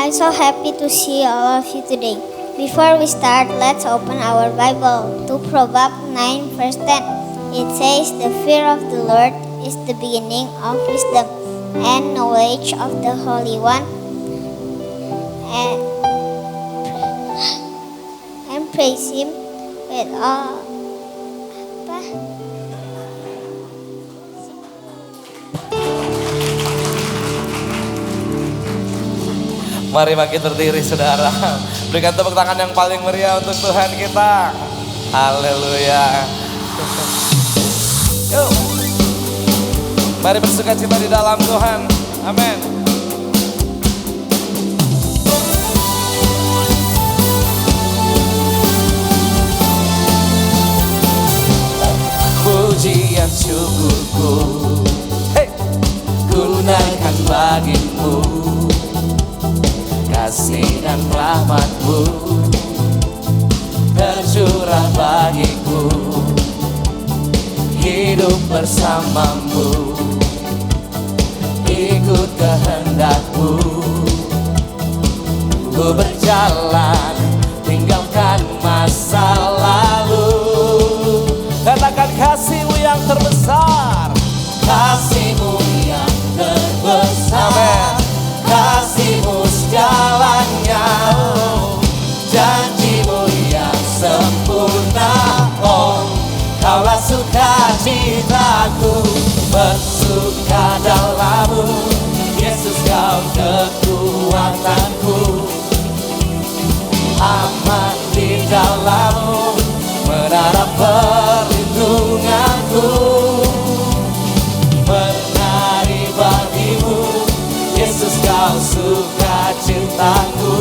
I'm so happy to see all of you today. Before we start, let's open our Bible to Proverbs 9 verse 10. It says, "The fear of the Lord is the beginning of wisdom, and knowledge of the Holy One, and praise Him with all." Mari makin berdiri saudara. Berikan tepuk tangan yang paling meriah untuk Tuhan kita. Haleluya. Yuk. Mari bersuka cita di dalam Tuhan. Amin. Pujian syukurku, hey, ku naikkan bagimu. Kasih dan rahmat-Mu tercurah bagiku, hidup bersama-Mu, ikut kehendak-Mu. Ku berjalan, tinggalkan masa lalu. Katakan kasih-Mu yang terbesar, kasih-Mu yang terbesar. Amen. Kasih-Mu segalanya, oh, janji-Mu yang sempurna, oh, Kaulah sukacitaku, bersuka dalam-Mu, Yesus Kau kekuatanku, aman di dalam-Mu, menara perlindunganku, menari bagi-Mu, Yesus Kau sukacitaku,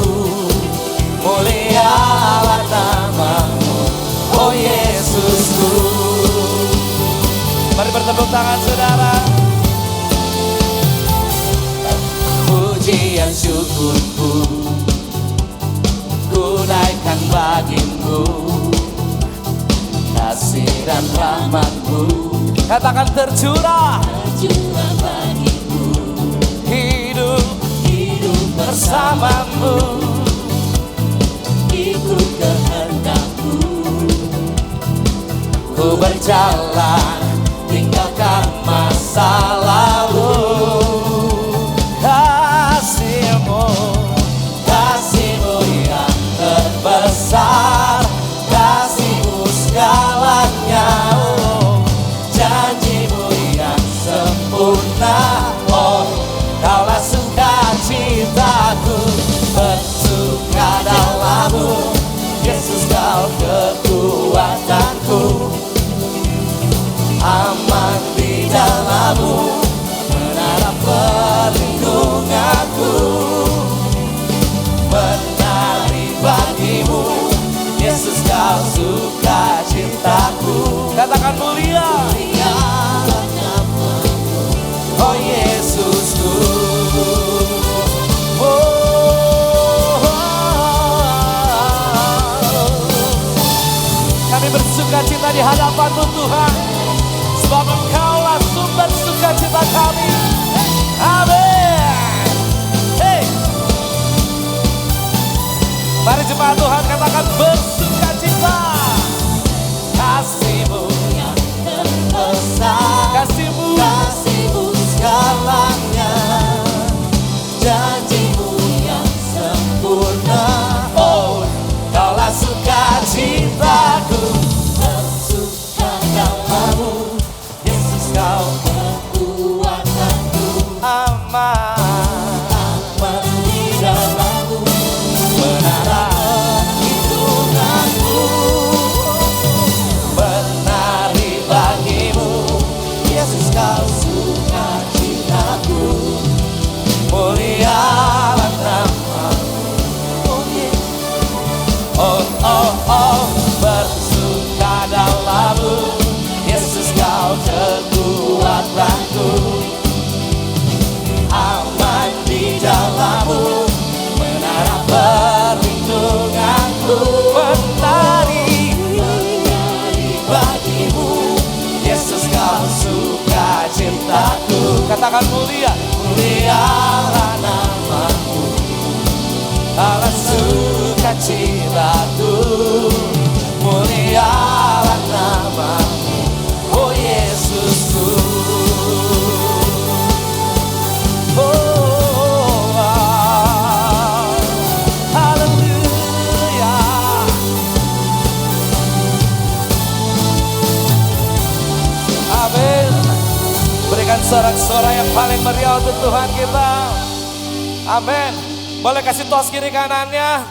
mulialah nama-Mu, oh Yesusku. Mari bertepuk tangan saudara. Pujian syukurku, ku naikkan bagi-Mu, kasih dan rahmat-Mu, katakan tercurah bagi-Mu, hidup bersama-Mu, ikut kehendak-Mu. Ku berjalan, tinggalkan masa lalu. Kasih-Mu, kasih-Mu yang terbesar, kasih-Mu segalanya, oh, janji-Mu yang sempurna, oh, Kaulah sukacitaku, bersuka dalam-Mu, Yesus Kau kekuatanku, aman di dalam-Mu, menara perlindunganku, menari bagi-Mu, Yesus Kau sukacitaku. Katakan mulia, oh Yesusku. Kami bersuka-cita di hadapan-Mu Tuhan, sebab Engkau-lah sumber sukacita kami. Amin. Hey. Mari jemaat Tuhan katakan bersukacita. Kasih-Mu yang terbesar, kasih-Mu, kasih-Mu segalanya, janji-Mu yang sempurna, oh, Kaulah sukacitaku, bersuka dalam-Mu, Yesus Kau kekuatanku, aman di dalam-Mu, menara perlindunganku, menari bagi-Mu, Yesus Kau sukacitaku, mulialah nama-Mu, oh, oh, oh, bersuka dalam-Mu, Yesus Kau kekuatanku, aman di dalam-Mu, menara perlindunganku, menari bagi-Mu, Yesus Kau sukacitaku. Katakan mulia, mulialah nama-Mu, sukacita-Ku, mulialah nama-Mu, oh Yesusku. Oh, haleluya. Amin. Berikan sorak-sorai yang paling meriah untuk Tuhan kita. Amin. Boleh kasih tos kiri kanannya.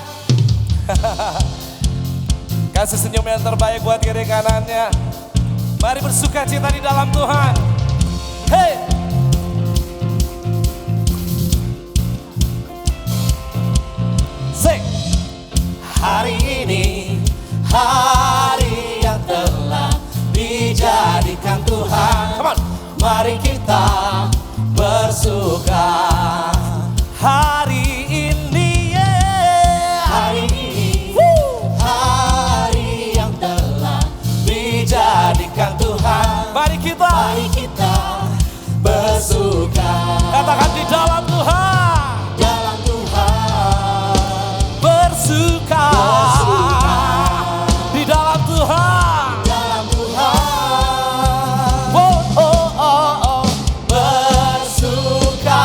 Kasih senyum yang terbaik buat kiri kanannya. Mari bersuka cita di dalam Tuhan. Hey. Sing. Hari ini hari yang telah dijadikan Tuhan. Come on. Mari kita bersuka. Hari ini, hari ini, hari yang telah dijadikan Tuhan. Mari kita bersuka. Katakan di dalam Tuhan, dalam Tuhan bersuka. Di dalam Tuhan, dalam Tuhan. Oh, oh, oh, oh. Bersuka,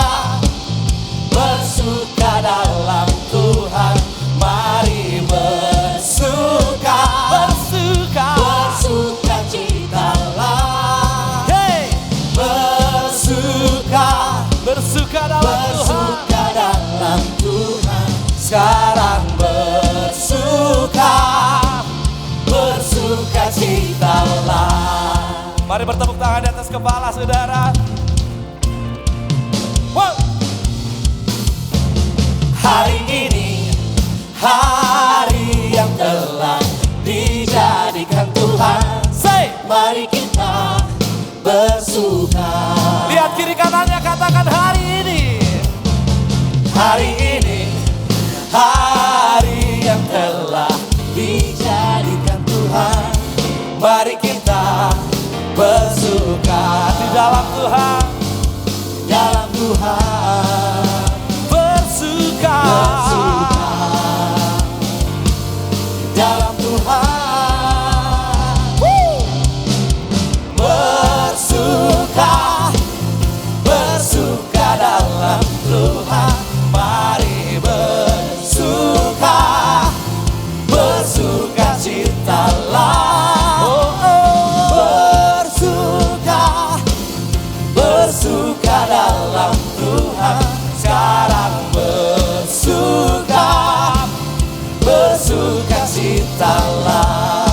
bersuka dalam Tuhan. Mari bersuka, bersuka, bersuka citalah. Hey, bersuka, bersuka dalam Tuhan, bersuka dalam Tuhan. Sekarang bersuka, bersuka citalah. Mari bertepuk tangan di atas kepala saudara. Wow. Hari ini hari yang telah dijadikan Tuhan. Say, mari kita bersuka. Lihat kiri kanannya, katakan hari ini. Hari ini hari yang telah dijadikan Tuhan. Mari kita bersuka di dalam Tuhan, dalam Tuhan. Bersuka, bersuka dalam Tuhan. Bersuka, bersuka dalam Tuhan. Mari bersuka, bersuka citalah. Oh, oh. Bersuka, bersuka dalam Tuhan. Sekarang bersuka, bersuka citalah.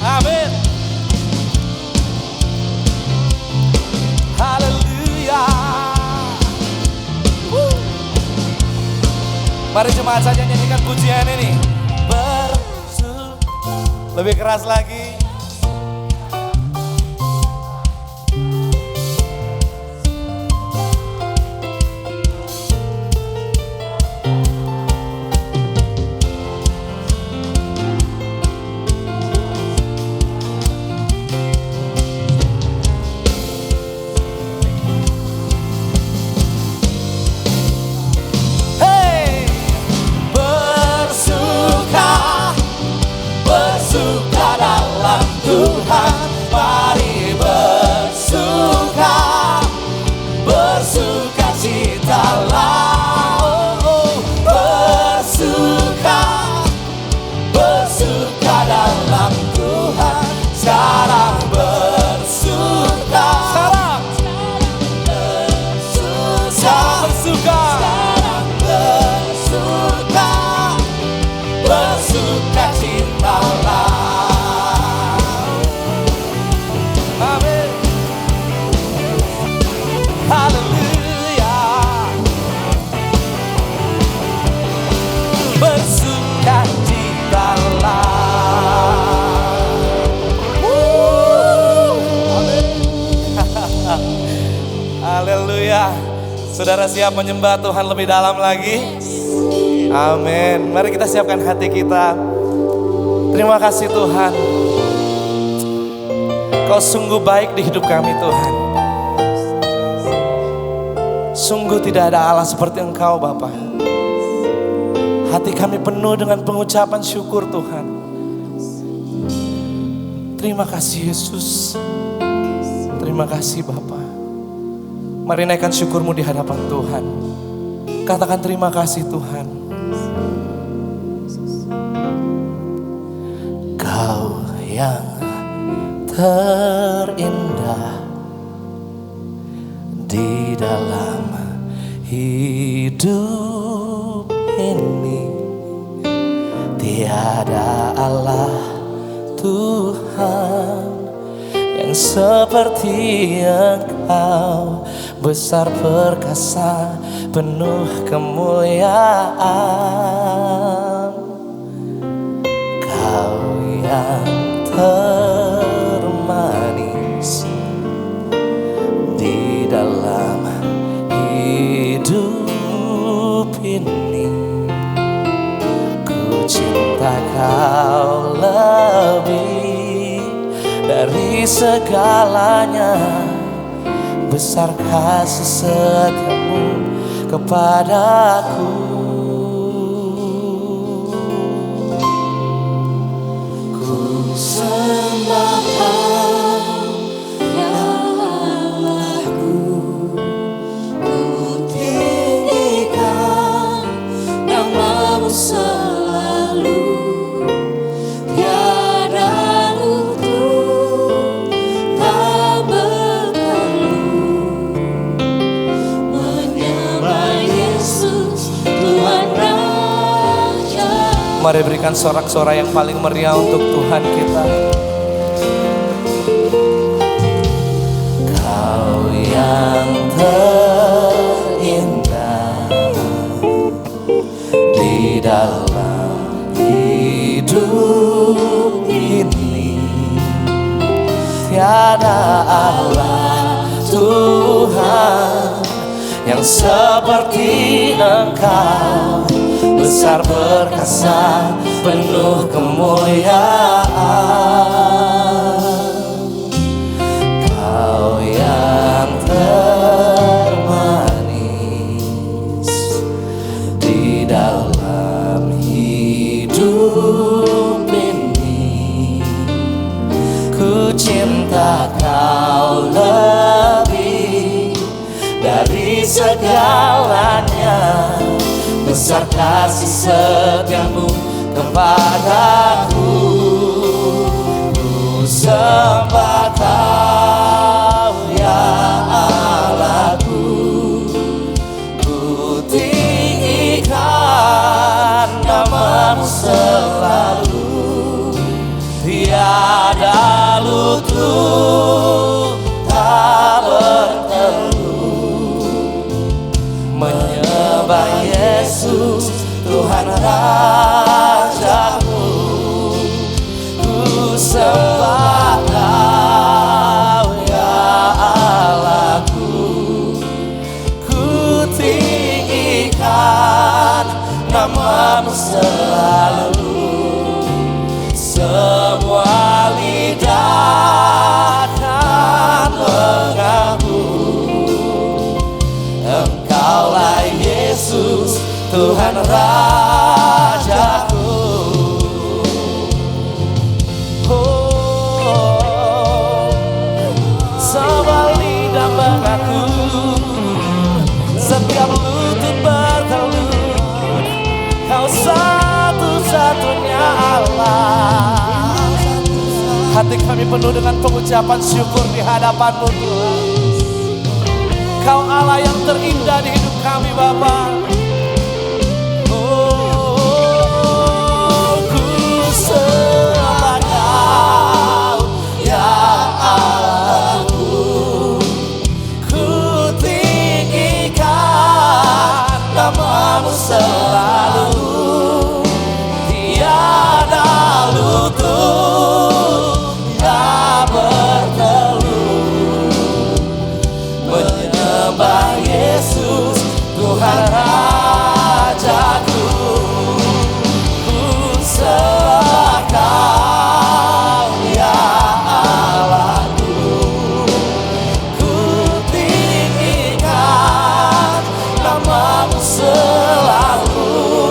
Amin. Haleluya. Mari jemaat saja nyanyikan pujian ini. Lebih keras lagi. Haleluya. Saudara siap menyembah Tuhan lebih dalam lagi? Amin. Mari kita siapkan hati kita. Terima kasih Tuhan. Kau sungguh baik di hidup kami Tuhan. Sungguh tidak ada Allah seperti Engkau Bapa. Hati kami penuh dengan pengucapan syukur Tuhan. Terima kasih Yesus. Terima kasih Bapa. Mari naikkan syukurmu di hadapan Tuhan. Katakan terima kasih Tuhan. Kau yang terindah di dalam hidup ini, tiada Allah Tuhan yang seperti Engkau, besar perkasa penuh kemuliaan. Kau yang termanis di dalam hidup ini, ku cinta Kau lebih dari segalanya. Besar kasih setiamu kepadaku. Ku sembah Kau, ya Allahku. Ku tinggikan nama-Mu selalu. Tiada lutut tak bertelut menyembah Yesus Tuhan Raja. Mari berikan sorak-sorai yang paling meriah untuk Tuhan kita. Kau yang terindah di dalam hidup ini, tiada Allah Tuhan yang seperti Engkau, besar perkasa penuh kemuliaan. Kau yang termanis di dalam hidup ini, ku cinta Kau lebih dari segalanya. Besar kasih setiamu kepadaku. Ku sembah Kau, ya Allahku. Ku tinggikan nama-Mu selalu. Tiada lutut tak bertelut menyembah Yesus Tuhan Rajaku. Ku sembah Kau, ya Allahku. Ku tinggikan nama-Mu selalu. Semua lidah akan mengaku Engkaulah Yesus Tuhan Rajaku. Oh, semua lidah mengaku, setiap lutut bertelut, Kau satu-satunya Allah. Hati kami penuh dengan pengucapan syukur di hadapan-Mu Tuhan. Kau Allah yang terindah di hidup kami Bapa. Oh, ku sembah Kau, ya Allahku. Ku tinggikan nama-Mu selalu. Tiada lutut tak bertelut menyembah Yesus Tuhan Rajaku. Ku sembah Kau, ya Allahku. Ku tinggikan nama-Mu selalu.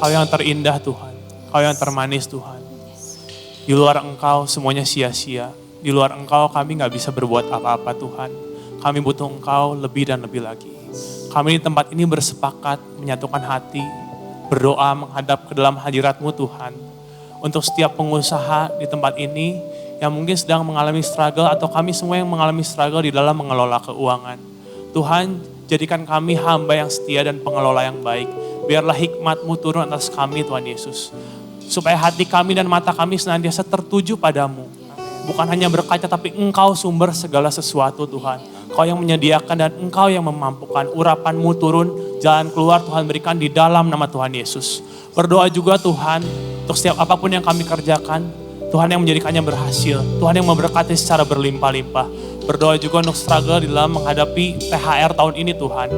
Kau yang terindah Tuhan, Kau yang termanis Tuhan. Di luar Engkau semuanya sia-sia. Di luar Engkau kami gak bisa berbuat apa-apa Tuhan. Kami butuh Engkau lebih dan lebih lagi. Kami di tempat ini bersepakat menyatukan hati, berdoa menghadap ke dalam hadirat-Mu Tuhan. Untuk setiap pengusaha di tempat ini yang mungkin sedang mengalami struggle atau kami semua yang mengalami struggle di dalam mengelola keuangan. Tuhan, jadikan kami hamba yang setia dan pengelola yang baik. Biarlah hikmat-Mu turun atas kami Tuhan Yesus. Supaya hati kami dan mata kami senantiasa tertuju padamu. Bukan hanya berkaca tapi Engkau sumber segala sesuatu Tuhan. Engkau yang menyediakan dan Engkau yang memampukan. Urapan-Mu turun, jalan keluar Tuhan berikan di dalam nama Tuhan Yesus. Berdoa juga Tuhan untuk setiap apapun yang kami kerjakan. Tuhan yang menjadikannya berhasil. Tuhan yang memberkati secara berlimpah-limpah. Berdoa juga untuk struggle di dalam menghadapi THR tahun ini Tuhan.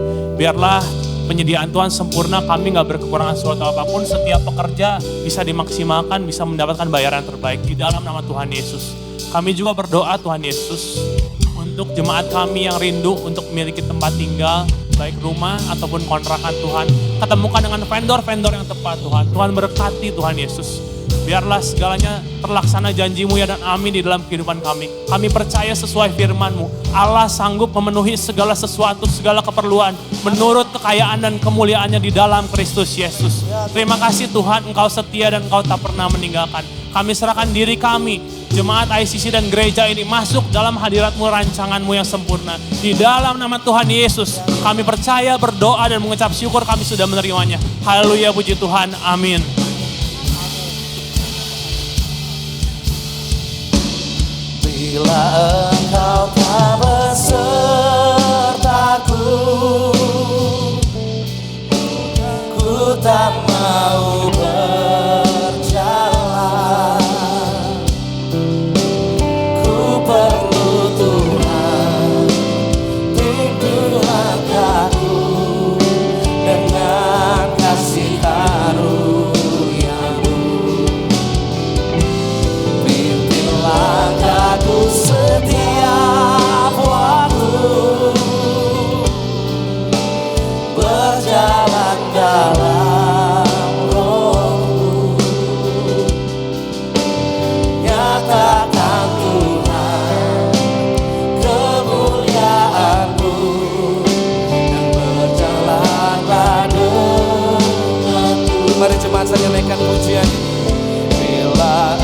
Biarlah penyediaan Tuhan sempurna, kami gak berkekurangan suatu apapun. Setiap pekerja bisa dimaksimalkan, bisa mendapatkan bayaran terbaik di dalam nama Tuhan Yesus. Kami juga berdoa Tuhan Yesus untuk jemaat kami yang rindu untuk memiliki tempat tinggal, baik rumah ataupun kontrakan Tuhan. Ketemukan dengan vendor-vendor yang tepat Tuhan. Tuhan berkati Tuhan Yesus. Biarlah segalanya terlaksana janji-Mu ya dan amin di dalam kehidupan kami. Kami percaya sesuai firman-Mu. Allah sanggup memenuhi segala sesuatu, segala keperluan. Menurut kekayaan dan kemuliaannya di dalam Kristus Yesus. Terima kasih Tuhan, Engkau setia dan Engkau tak pernah meninggalkan. Kami serahkan diri kami, jemaat ICC dan gereja ini masuk dalam hadirat-Mu, rancangan-Mu yang sempurna. Di dalam nama Tuhan Yesus, kami percaya, berdoa dan mengucap syukur kami sudah menerimanya. Haleluya, puji Tuhan, amin. Bila Engkau tak besertaku, ku tak mau berjalan. Ku perlu Tuhan, tuntun langkahku dengan kasih karunia-Mu. Pimpin langkahku setiap waktu, berjalan dalam Roh-Mu. Nyatakan Tuhan kemuliaan-Mu dan berjalanlah denganku. Mari jemaat saya nyanyikan pujian ini. Bila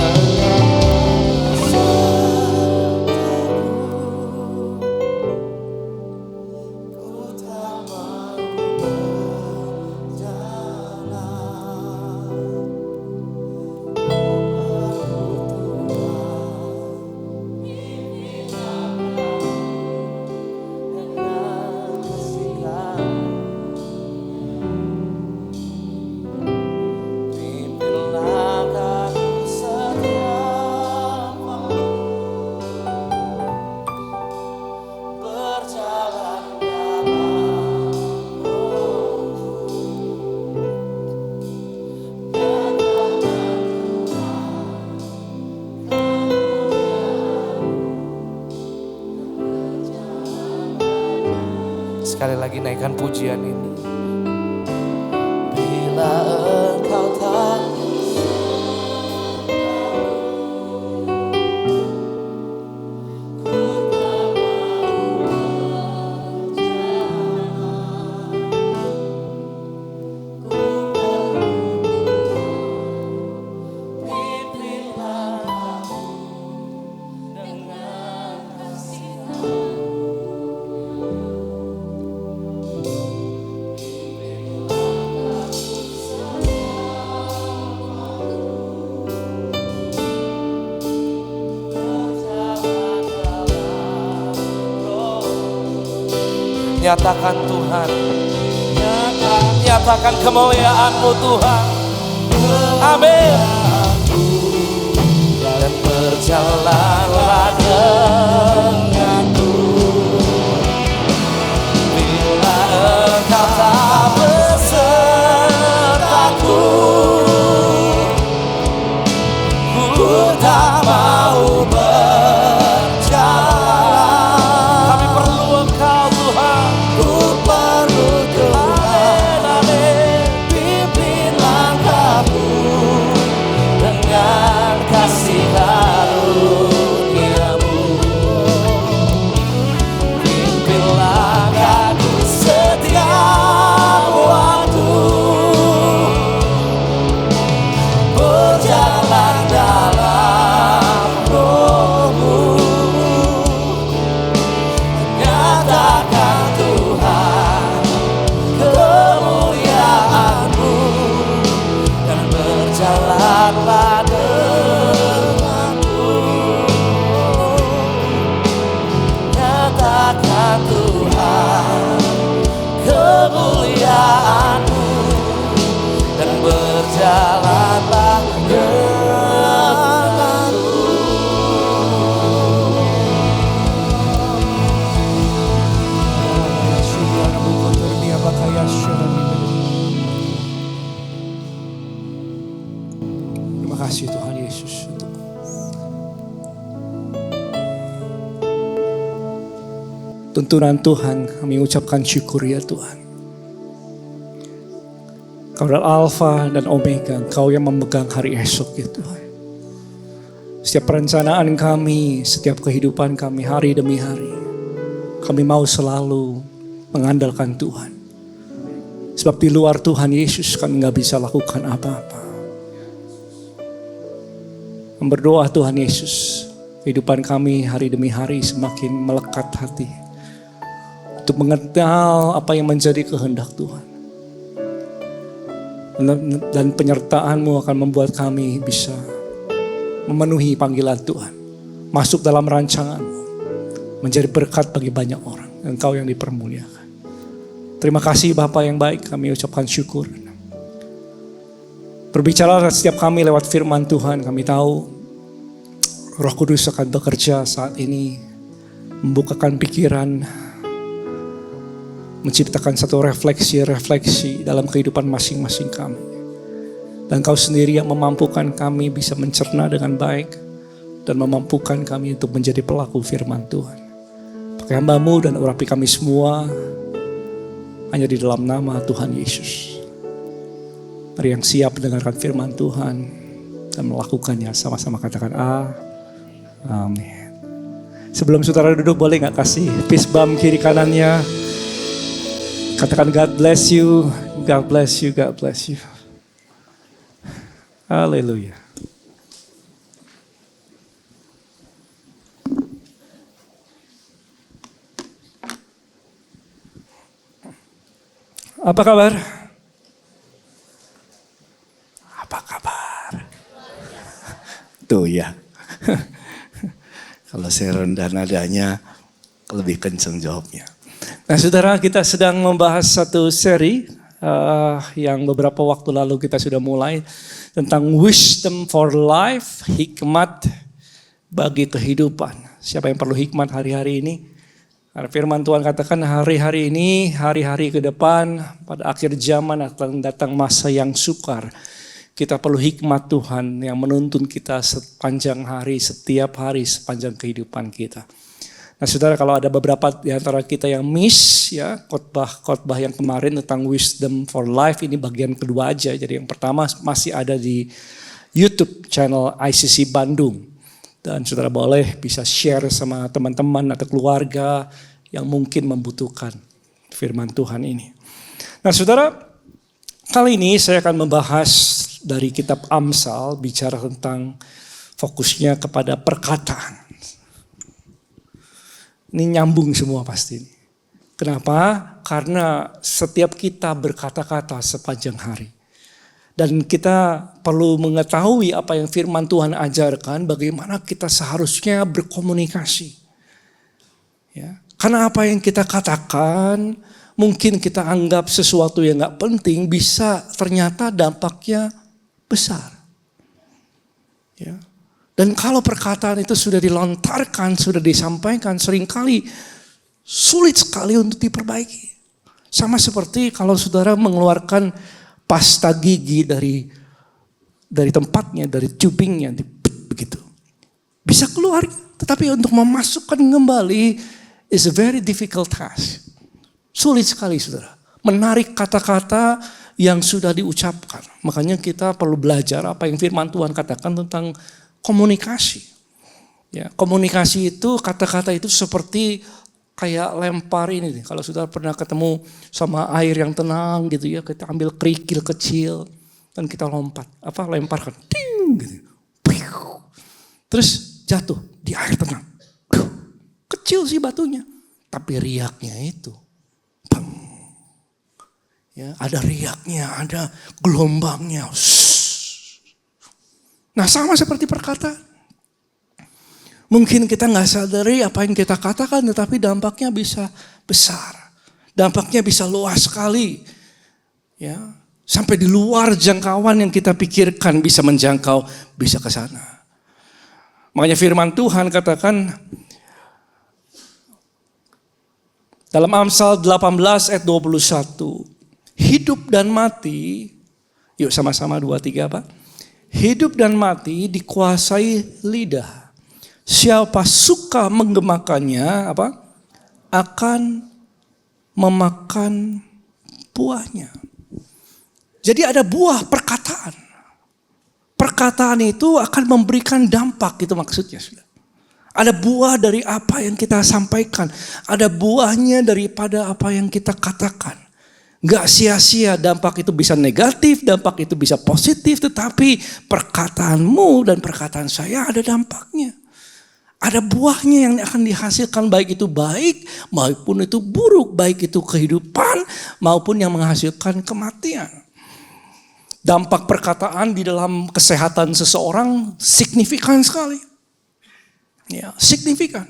sekali lagi naikkan pujian ini. Bila Engkau tak nyatakan Tuhan, nyatakan kemuliaan-Mu Tuhan. Amin. Dan berjalanlah denganku. Bila Engkau tak besertaku, ku tak mau berjalan. Kami perlu Engkau Tuhan. Ku perlu Tuhan. Amin, amin. Pimpin langkah tuntunan Tuhan, kami ucapkan syukur ya Tuhan. Kau adalah Alfa dan Omega, Kau yang memegang hari esok ya Tuhan. Setiap perencanaan kami, setiap kehidupan kami hari demi hari, kami mau selalu mengandalkan Tuhan. Sebab di luar Tuhan Yesus kami gak bisa lakukan apa-apa. Berdoa Tuhan Yesus, kehidupan kami hari demi hari semakin melekat hati. Untuk mengenal apa yang menjadi kehendak Tuhan. Dan penyertaan-Mu akan membuat kami bisa memenuhi panggilan Tuhan. Masuk dalam rancangan-Mu. Menjadi berkat bagi banyak orang. Engkau yang dipermuliakan. Terima kasih Bapa yang baik, kami ucapkan syukur. Berbicara setiap kami lewat firman Tuhan, kami tahu Roh Kudus akan bekerja saat ini. Membukakan pikiran, menciptakan satu refleksi dalam kehidupan masing-masing kami. Dan Kau sendiri yang memampukan kami bisa mencerna dengan baik dan memampukan kami untuk menjadi pelaku firman Tuhan. Pakai hamba-Mu dan urapi kami semua hanya di dalam nama Tuhan Yesus. Mari yang siap mendengarkan firman Tuhan dan melakukannya sama-sama katakan amin. Sebelum saudara duduk boleh gak kasih fist bump kiri kanannya. Katakan God bless you, God bless you, God bless you. Haleluya. Apa kabar? Apa kabar? Tuh ya. Kalau saya rendah nadanya lebih kenceng jawabnya. Nah saudara, kita sedang membahas satu seri yang beberapa waktu lalu kita sudah mulai tentang wisdom for life, hikmat bagi kehidupan. Siapa yang perlu hikmat hari-hari ini? Karena firman Tuhan katakan hari-hari ini, hari-hari ke depan, pada akhir zaman akan datang masa yang sukar. Kita perlu hikmat Tuhan yang menuntun kita sepanjang hari, setiap hari, sepanjang kehidupan kita. Nah saudara, kalau ada beberapa di antara kita yang miss ya khotbah yang kemarin tentang wisdom for life, ini bagian kedua aja. Jadi yang pertama masih ada di YouTube channel ICC Bandung. Dan saudara boleh bisa share sama teman-teman atau keluarga yang mungkin membutuhkan firman Tuhan ini. Nah saudara, kali ini saya akan membahas dari kitab Amsal, bicara tentang fokusnya kepada perkataan. Ini nyambung semua pasti. Kenapa? Karena setiap kita berkata-kata sepanjang hari. Dan kita perlu mengetahui apa yang firman Tuhan ajarkan, bagaimana kita seharusnya berkomunikasi. Ya. Karena apa yang kita katakan, mungkin kita anggap sesuatu yang gak penting, bisa ternyata dampaknya besar. Ya. Dan kalau perkataan itu sudah dilontarkan, sudah disampaikan, seringkali sulit sekali untuk diperbaiki. Sama seperti kalau saudara mengeluarkan pasta gigi dari tempatnya, dari tubingnya, begitu. Bisa keluar, tetapi untuk memasukkan kembali is a very difficult task. Sulit sekali saudara. Menarik kata-kata yang sudah diucapkan. Makanya kita perlu belajar apa yang firman Tuhan katakan tentang komunikasi. Ya, komunikasi itu, kata-kata itu seperti kayak lempar ini nih. Kalau sudah pernah ketemu sama air yang tenang gitu ya, kita ambil kerikil kecil dan kita lompat, lemparkan, ting gitu. Terus jatuh di air tenang. Kecil sih batunya, tapi riaknya itu. Ya, ada riaknya, ada gelombangnya. Nah sama seperti perkataan. Mungkin kita gak sadari apa yang kita katakan, tetapi dampaknya bisa besar. Dampaknya bisa luas sekali. Ya, sampai di luar jangkauan yang kita pikirkan bisa menjangkau, bisa ke sana. Makanya firman Tuhan katakan dalam Amsal 18 ayat 21. Hidup dan mati, yuk sama-sama 2-3 Pak. Hidup dan mati dikuasai lidah. Siapa suka menggemakannya, akan memakan buahnya. Jadi ada buah perkataan. Perkataan itu akan memberikan dampak, itu maksudnya. Ada buah dari apa yang kita sampaikan. Ada buahnya daripada apa yang kita katakan. Gak sia-sia, dampak itu bisa negatif, dampak itu bisa positif. Tetapi perkataanmu dan perkataan saya ada dampaknya. Ada buahnya yang akan dihasilkan, baik itu baik maupun itu buruk. Baik itu kehidupan maupun yang menghasilkan kematian. Dampak perkataan di dalam kesehatan seseorang signifikan sekali. Ya, signifikan.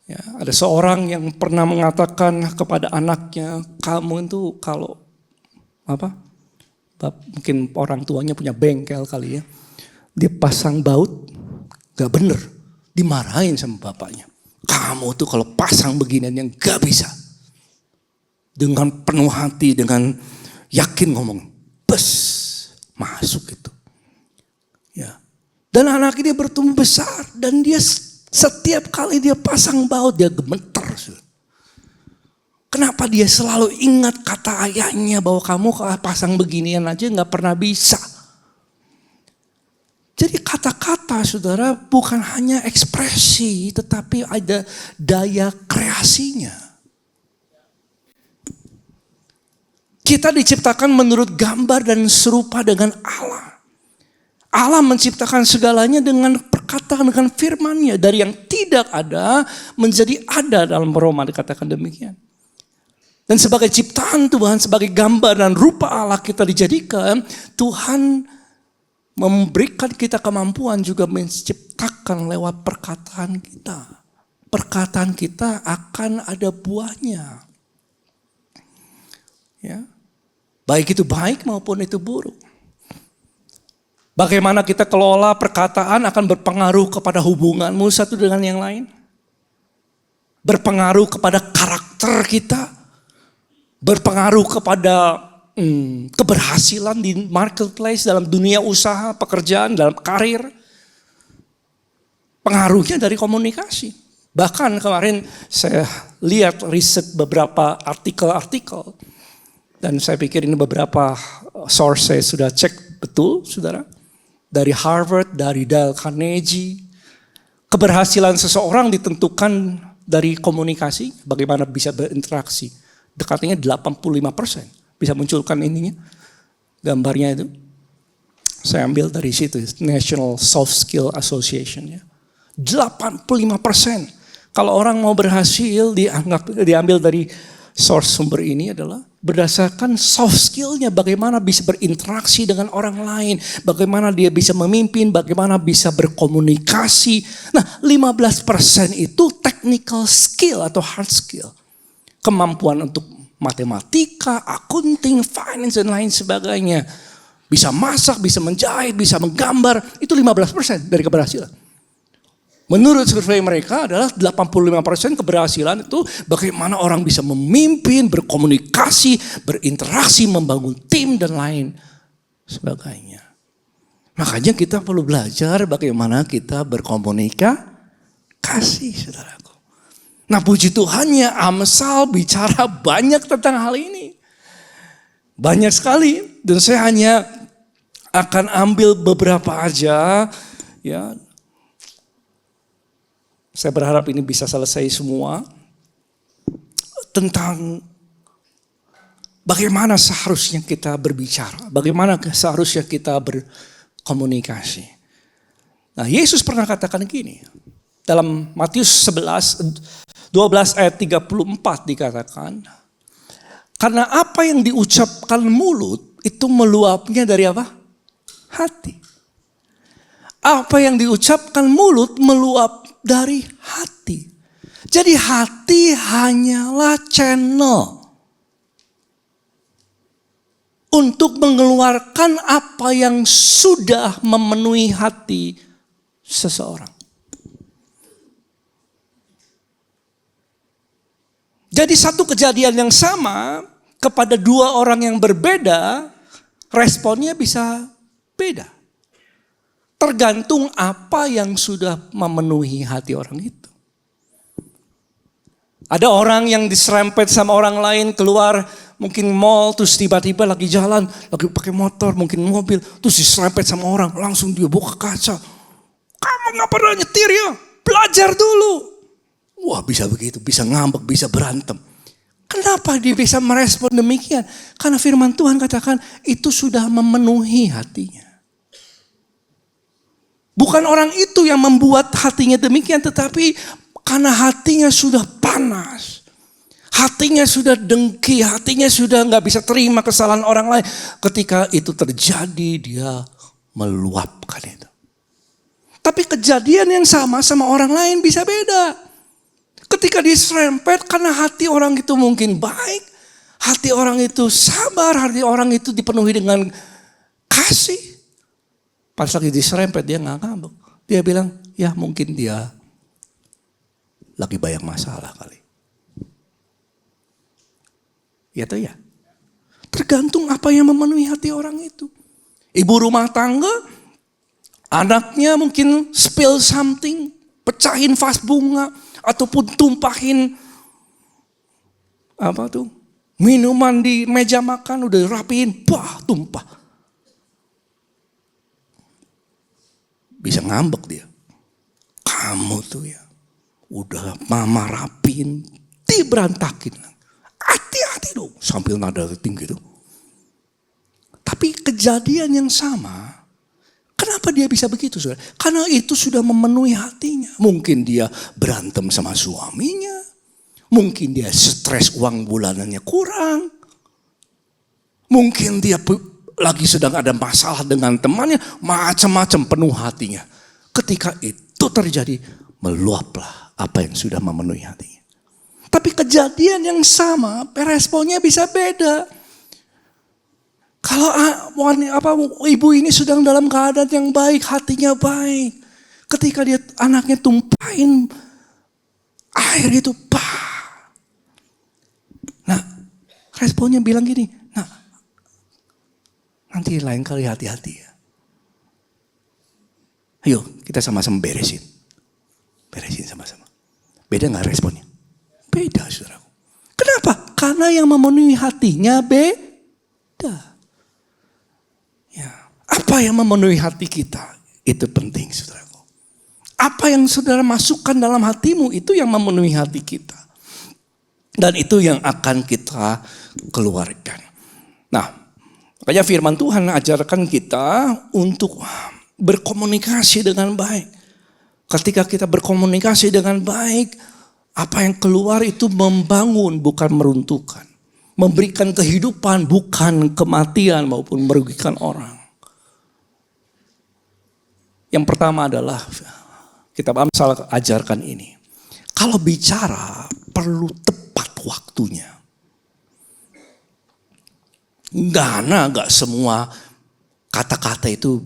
Ya, ada seorang yang pernah mengatakan kepada anaknya, kamu itu kalau mungkin orang tuanya punya bengkel kali ya, dia pasang baut, gak bener, dimarahin sama bapaknya. Kamu tuh kalau pasang beginian yang gak bisa. Dengan penuh hati, dengan yakin ngomong, bes, masuk itu. Ya. Dan anak dia bertumbuh besar dan dia setiap kali dia pasang baut dia gemeter. Kenapa dia selalu ingat kata ayahnya bahwa kamu kalau pasang beginian aja gak pernah bisa. Jadi kata-kata saudara bukan hanya ekspresi tetapi ada daya kreasinya. Kita diciptakan menurut gambar dan serupa dengan Allah. Allah menciptakan segalanya dengan perkataan, dengan firman-Nya. Dari yang tidak ada menjadi ada, dalam Roma dikatakan demikian. Dan sebagai ciptaan Tuhan, sebagai gambar dan rupa Allah kita dijadikan, Tuhan memberikan kita kemampuan juga menciptakan lewat perkataan kita. Perkataan kita akan ada buahnya. Ya. Baik itu baik maupun itu buruk. Bagaimana kita kelola perkataan akan berpengaruh kepada hubunganmu satu dengan yang lain. Berpengaruh kepada karakter kita. Berpengaruh kepada keberhasilan di marketplace, dalam dunia usaha, pekerjaan, dalam karir. Pengaruhnya dari komunikasi. Bahkan kemarin saya lihat riset beberapa artikel-artikel. Dan saya pikir ini beberapa source saya sudah cek betul, saudara. Dari Harvard, dari Dale Carnegie. Keberhasilan seseorang ditentukan dari komunikasi, bagaimana bisa berinteraksi. Dekatnya 85%. Bisa munculkan ininya, gambarnya itu. Saya ambil dari situ, National Soft Skill Association. Ya. 85%. Kalau orang mau berhasil, diambil dari source sumber ini adalah berdasarkan soft skill-nya, bagaimana bisa berinteraksi dengan orang lain, bagaimana dia bisa memimpin, bagaimana bisa berkomunikasi. Nah, 15% itu technical skill atau hard skill. Kemampuan untuk matematika, accounting, finance, dan lain sebagainya. Bisa masak, bisa menjahit, bisa menggambar, itu 15% dari keberhasilan. Menurut survei mereka adalah 85% keberhasilan itu bagaimana orang bisa memimpin, berkomunikasi, berinteraksi, membangun tim dan lain sebagainya. Makanya kita perlu belajar bagaimana kita berkomunikasi, saudaraku. Nah, puji Tuhannya Amsal bicara banyak tentang hal ini. Banyak sekali, dan saya hanya akan ambil beberapa aja, ya. Saya berharap ini bisa selesai semua. Tentang bagaimana seharusnya kita berbicara. Bagaimana seharusnya kita berkomunikasi. Nah, Yesus pernah katakan gini. Dalam Matius 12 ayat 34 dikatakan. Karena apa yang diucapkan mulut itu meluapnya dari apa? Hati. Apa yang diucapkan mulut meluap dari hati. Jadi hati hanyalah channel untuk mengeluarkan apa yang sudah memenuhi hati seseorang. Jadi satu kejadian yang sama kepada dua orang yang berbeda, responnya bisa beda. Tergantung apa yang sudah memenuhi hati orang itu. Ada orang yang diserempet sama orang lain keluar mungkin mall, terus tiba-tiba lagi jalan, lagi pakai motor, mungkin mobil, terus diserempet sama orang, langsung dia buka kaca. Kamu nggak pernah nyetir ya? Belajar dulu. Wah, bisa begitu, bisa ngambek, bisa berantem. Kenapa dia bisa merespon demikian? Karena firman Tuhan katakan itu sudah memenuhi hatinya. Bukan orang itu yang membuat hatinya demikian, tetapi karena hatinya sudah panas. Hatinya sudah dengki, hatinya sudah gak bisa terima kesalahan orang lain. Ketika itu terjadi, dia meluapkan itu. Tapi kejadian yang sama orang lain bisa beda. Ketika diserempet, karena hati orang itu mungkin baik, hati orang itu sabar, hati orang itu dipenuhi dengan kasih. Pas lagi diserempet dia gak ngambek. Dia bilang, ya mungkin dia lagi banyak masalah kali. Ya tuh ya. Tergantung apa yang memenuhi hati orang itu. Ibu rumah tangga, anaknya mungkin spill something, pecahin vas bunga, ataupun tumpahin minuman di meja makan, udah rapiin, tumpah. Bisa ngambek dia. Kamu tuh ya, udah mama rapiin, diberantakin. Hati-hati dong, sambil nada tinggi tuh. Tapi kejadian yang sama, kenapa dia bisa begitu, saudara? Karena itu sudah memenuhi hatinya. Mungkin dia berantem sama suaminya, mungkin dia stres uang bulanannya kurang, mungkin dia lagi sedang ada masalah dengan temannya, macam-macam penuh hatinya. Ketika itu terjadi, meluaplah apa yang sudah memenuhi hatinya. Tapi kejadian yang sama, responnya bisa beda. Kalau ibu ini sedang dalam keadaan yang baik, hatinya baik. Ketika dia anaknya tumpahin air itu, Nah, responnya bilang gini, nanti lain kali hati-hati ya. Ayo kita sama-sama beresin. Beresin sama-sama. Beda gak responnya? Beda, saudaraku. Kenapa? Karena yang memenuhi hatinya beda. Ya, apa yang memenuhi hati kita? Itu penting, saudaraku. Apa yang saudara masukkan dalam hatimu itu yang memenuhi hati kita. Dan itu yang akan kita keluarkan. Nah, makanya firman Tuhan ajarkan kita untuk berkomunikasi dengan baik. Ketika kita berkomunikasi dengan baik, apa yang keluar itu membangun bukan meruntuhkan. Memberikan kehidupan bukan kematian maupun merugikan orang. Yang pertama adalah kitab Amsal ajarkan ini. Kalau bicara perlu tepat waktunya. Gak semua kata-kata itu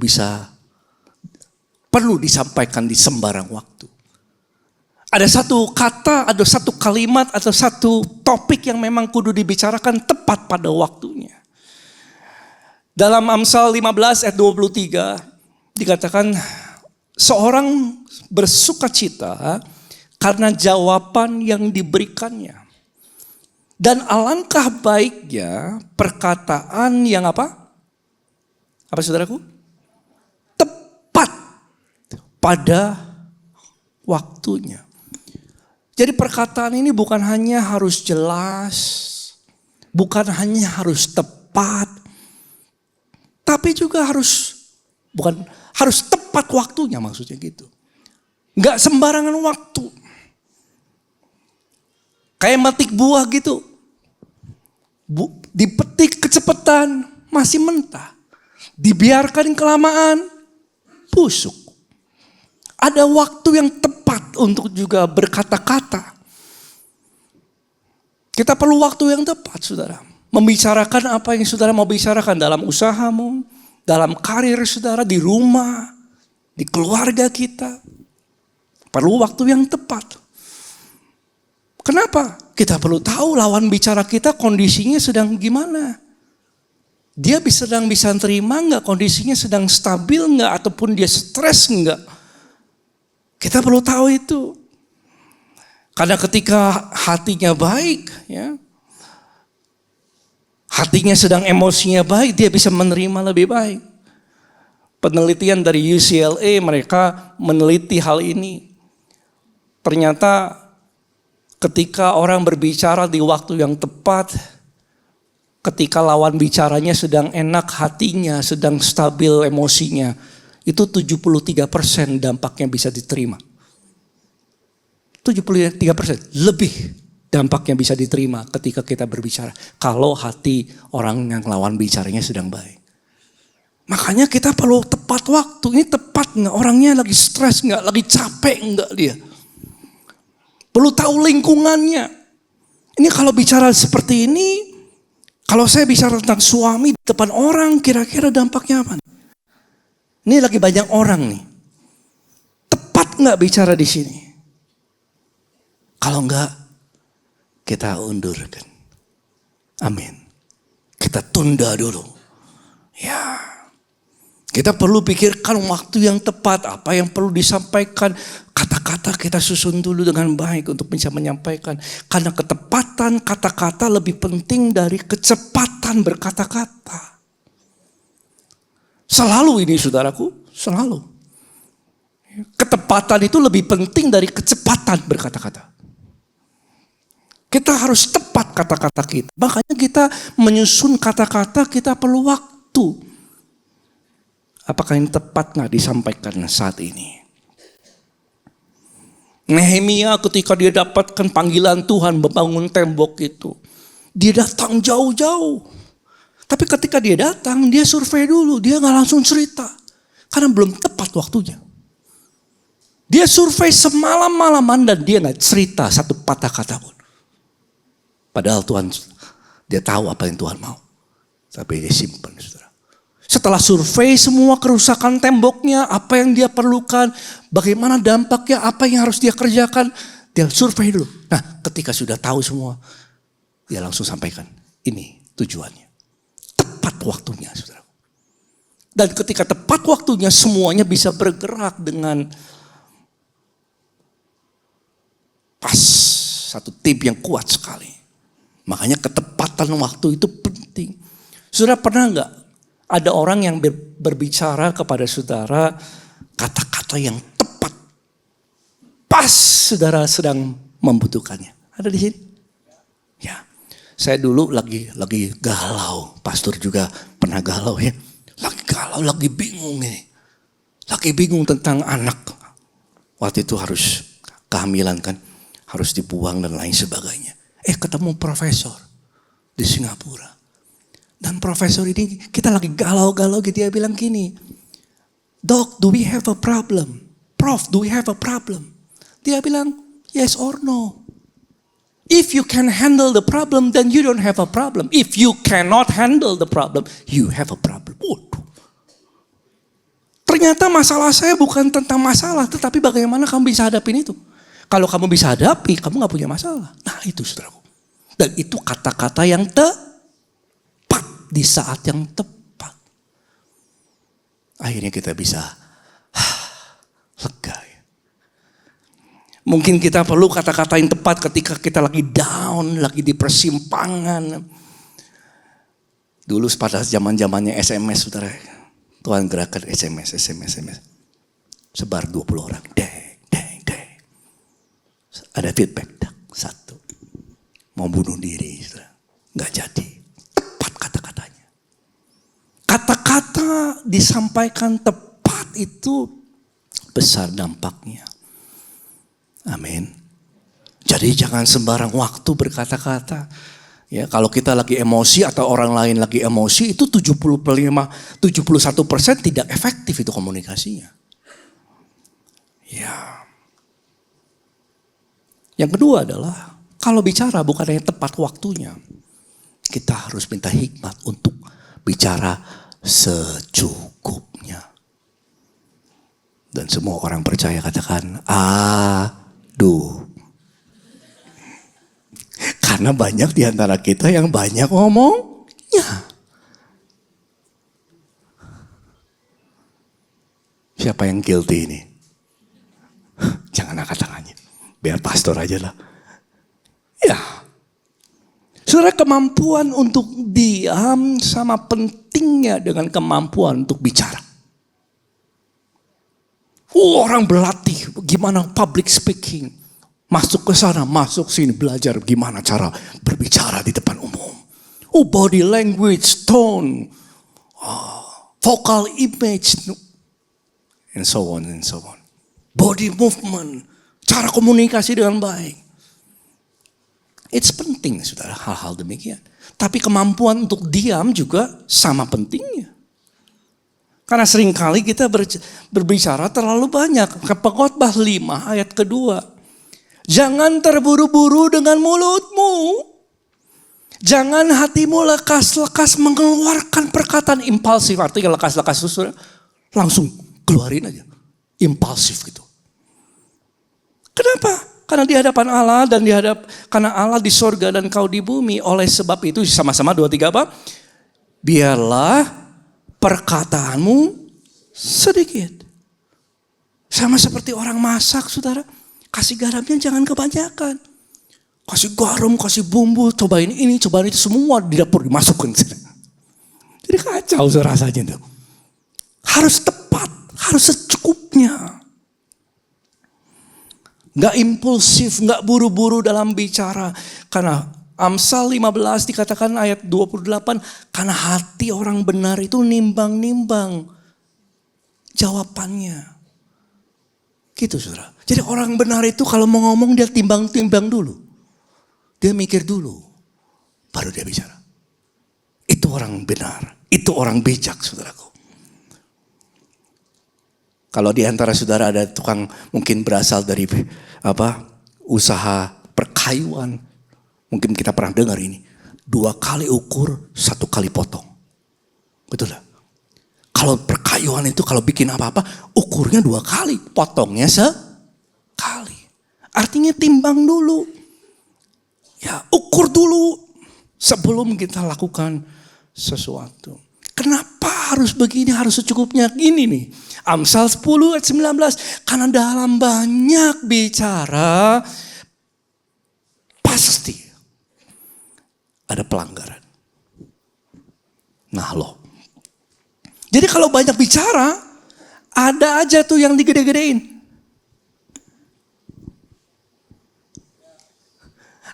perlu disampaikan di sembarang waktu. Ada satu kata, ada satu kalimat, atau satu topik yang memang kudu dibicarakan tepat pada waktunya. Dalam Amsal 15 ayat 23 dikatakan seorang bersukacita karena jawaban yang diberikannya. Dan alangkah baiknya perkataan yang apa? Apa saudaraku? Tepat pada waktunya. Jadi perkataan ini bukan hanya harus jelas, bukan hanya harus tepat, tapi juga harus tepat waktunya, maksudnya gitu. Nggak sembarangan waktu. Kayak metik buah gitu. Dipetik kecepatan, masih mentah. Dibiarkan kelamaan, busuk. Ada waktu yang tepat untuk juga berkata-kata. Kita perlu waktu yang tepat, saudara. Membicarakan apa yang saudara mau bicarakan dalam usahamu, dalam karir saudara, di rumah, di keluarga kita. Perlu waktu yang tepat. Kenapa? Kita perlu tahu lawan bicara kita kondisinya sedang gimana. Dia sedang bisa terima enggak, kondisinya sedang stabil enggak, ataupun dia stres enggak. Kita perlu tahu itu. Karena ketika hatinya baik, ya, hatinya sedang emosinya baik, dia bisa menerima lebih baik. Penelitian dari UCLA, mereka meneliti hal ini. Ternyata ketika orang berbicara di waktu yang tepat, ketika lawan bicaranya sedang enak hatinya, sedang stabil emosinya, itu 73% dampaknya bisa diterima. 73% lebih dampaknya bisa diterima ketika kita berbicara. Kalau hati orang yang lawan bicaranya sedang baik. Makanya kita perlu tepat waktu. Ini tepat nggak? Orangnya lagi stres nggak? Lagi capek nggak dia? Perlu tahu lingkungannya. Ini kalau bicara seperti ini, kalau saya bicara tentang suami di depan orang, kira-kira dampaknya apa? Ini lagi banyak orang nih. Tepat nggak bicara di sini? Kalau enggak, kita undurkan. Amin. Kita tunda dulu. Ya. Kita perlu pikirkan waktu yang tepat, apa yang perlu disampaikan. Kata-kata kita susun dulu dengan baik untuk bisa menyampaikan. Karena ketepatan kata-kata lebih penting dari kecepatan berkata-kata. Selalu ini saudaraku, selalu. Ketepatan itu lebih penting dari kecepatan berkata-kata. Kita harus tepat kata-kata kita. Makanya kita menyusun kata-kata, kita perlu waktu. Apakah ini tepat nggak disampaikan saat ini? Nehemia ketika dia dapatkan panggilan Tuhan membangun tembok itu, dia datang jauh-jauh. Tapi ketika dia datang, dia survei dulu, dia nggak langsung cerita, karena belum tepat waktunya. Dia survei semalam-malaman dan dia nggak cerita satu patah kata pun. Padahal Tuhan, dia tahu apa yang Tuhan mau. Tapi dia simpan, saudara. Setelah survei semua kerusakan temboknya, apa yang dia perlukan, bagaimana dampaknya, apa yang harus dia kerjakan, dia survei dulu. Nah, ketika sudah tahu semua, dia langsung sampaikan. Ini tujuannya. Tepat waktunya, saudara. Dan ketika tepat waktunya, semuanya bisa bergerak dengan pas. Satu tip yang kuat sekali. Makanya ketepatan waktu itu penting. Saudara pernah enggak ada orang yang berbicara kepada saudara kata-kata yang tepat. Pas saudara sedang membutuhkannya. Ada di sini? Ya. Saya dulu lagi galau. Pastor juga pernah galau ya. Lagi galau, lagi bingung ini. Lagi bingung tentang anak. Waktu itu harus kehamilan kan. Harus dibuang dan lain sebagainya. Ketemu profesor di Singapura. Dan profesor ini kita lagi galau-galau gitu, dia bilang gini, Doc, do we have a problem? Prof, do we have a problem? Dia bilang, yes or no. If you can handle the problem, then you don't have a problem. If you cannot handle the problem, you have a problem. Waduh. Ternyata masalah saya bukan tentang masalah, tetapi bagaimana kamu bisa hadapin itu. Kalau kamu bisa hadapi, kamu gak punya masalah. Nah itu saudaraku. Dan itu kata-kata yang tepat di saat yang tepat. Akhirnya kita bisa lega ya. Mungkin kita perlu kata-kata yang tepat ketika kita lagi down, lagi di persimpangan. Dulu pada zaman-zamannya SMS saudara. Tuhan gerakan SMS. Sebar 20 orang. Ada feedback, satu. Mau bunuh diri, nggak jadi. Tepat kata-katanya. Kata-kata disampaikan tepat itu besar dampaknya. Amin. Jadi jangan sembarang waktu berkata-kata. Ya, kalau kita lagi emosi atau orang lain lagi emosi, itu 71% tidak efektif itu komunikasinya. Ya. Yang kedua adalah, kalau bicara bukan hanya tepat waktunya. Kita harus minta hikmat untuk bicara secukupnya. Dan semua orang percaya katakan, aduh. Karena banyak di antara kita yang banyak ngomongnya. Siapa yang guilty ini? Jangan angkat tangannya. Biar pastor aja lah. Ya. Saudara, kemampuan untuk diam sama pentingnya dengan kemampuan untuk bicara. Orang berlatih gimana public speaking. Masuk ke sana, masuk sini, belajar gimana cara berbicara di depan umum. Body language, tone, vocal image, and so on and so on. Body movement, cara komunikasi dengan baik. It's penting, saudara, hal-hal demikian. Tapi kemampuan untuk diam juga sama pentingnya. Karena seringkali kita berbicara terlalu banyak. Pengkhotbah 5 ayat kedua. Jangan terburu-buru dengan mulutmu. Jangan hatimu lekas-lekas mengeluarkan perkataan impulsif. Artinya lekas-lekas itu langsung keluarin aja. Impulsif gitu. Kenapa? Karena di hadapan Allah dan karena Allah di sorga dan kau di bumi. Oleh sebab itu sama-sama 2-3 apa? Biarlah perkataanmu sedikit. Sama seperti orang masak, saudara. Kasih garamnya jangan kebanyakan. Kasih garam, kasih bumbu, cobain ini, cobain itu. Semua di dapur dimasukkan. Jadi kacau rasanya itu. Harus tepat, harus secukupnya. Gak impulsif, gak buru-buru dalam bicara. Karena Amsal 15 dikatakan ayat 28. Karena hati orang benar itu nimbang-nimbang jawabannya. Gitu, saudara. Jadi orang benar itu kalau mau ngomong dia timbang-timbang dulu. Dia mikir dulu. Baru dia bicara. Itu orang benar. Itu orang bijak, saudaraku. Kalau di antara saudara ada tukang mungkin berasal dari usaha perkayuan. Mungkin kita pernah dengar ini. 2 kali ukur, 1 kali potong. Betul lah. Kalau perkayuan itu kalau bikin apa-apa, ukurnya 2 kali. Potongnya sekali. Artinya timbang dulu. Ya, ukur dulu sebelum kita lakukan sesuatu. Kenapa harus begini, harus secukupnya? Gini nih. Amsal 10 ayat 19. Karena dalam banyak bicara pasti ada pelanggaran. Nah loh. Jadi kalau banyak bicara ada aja tuh yang digede-gedein.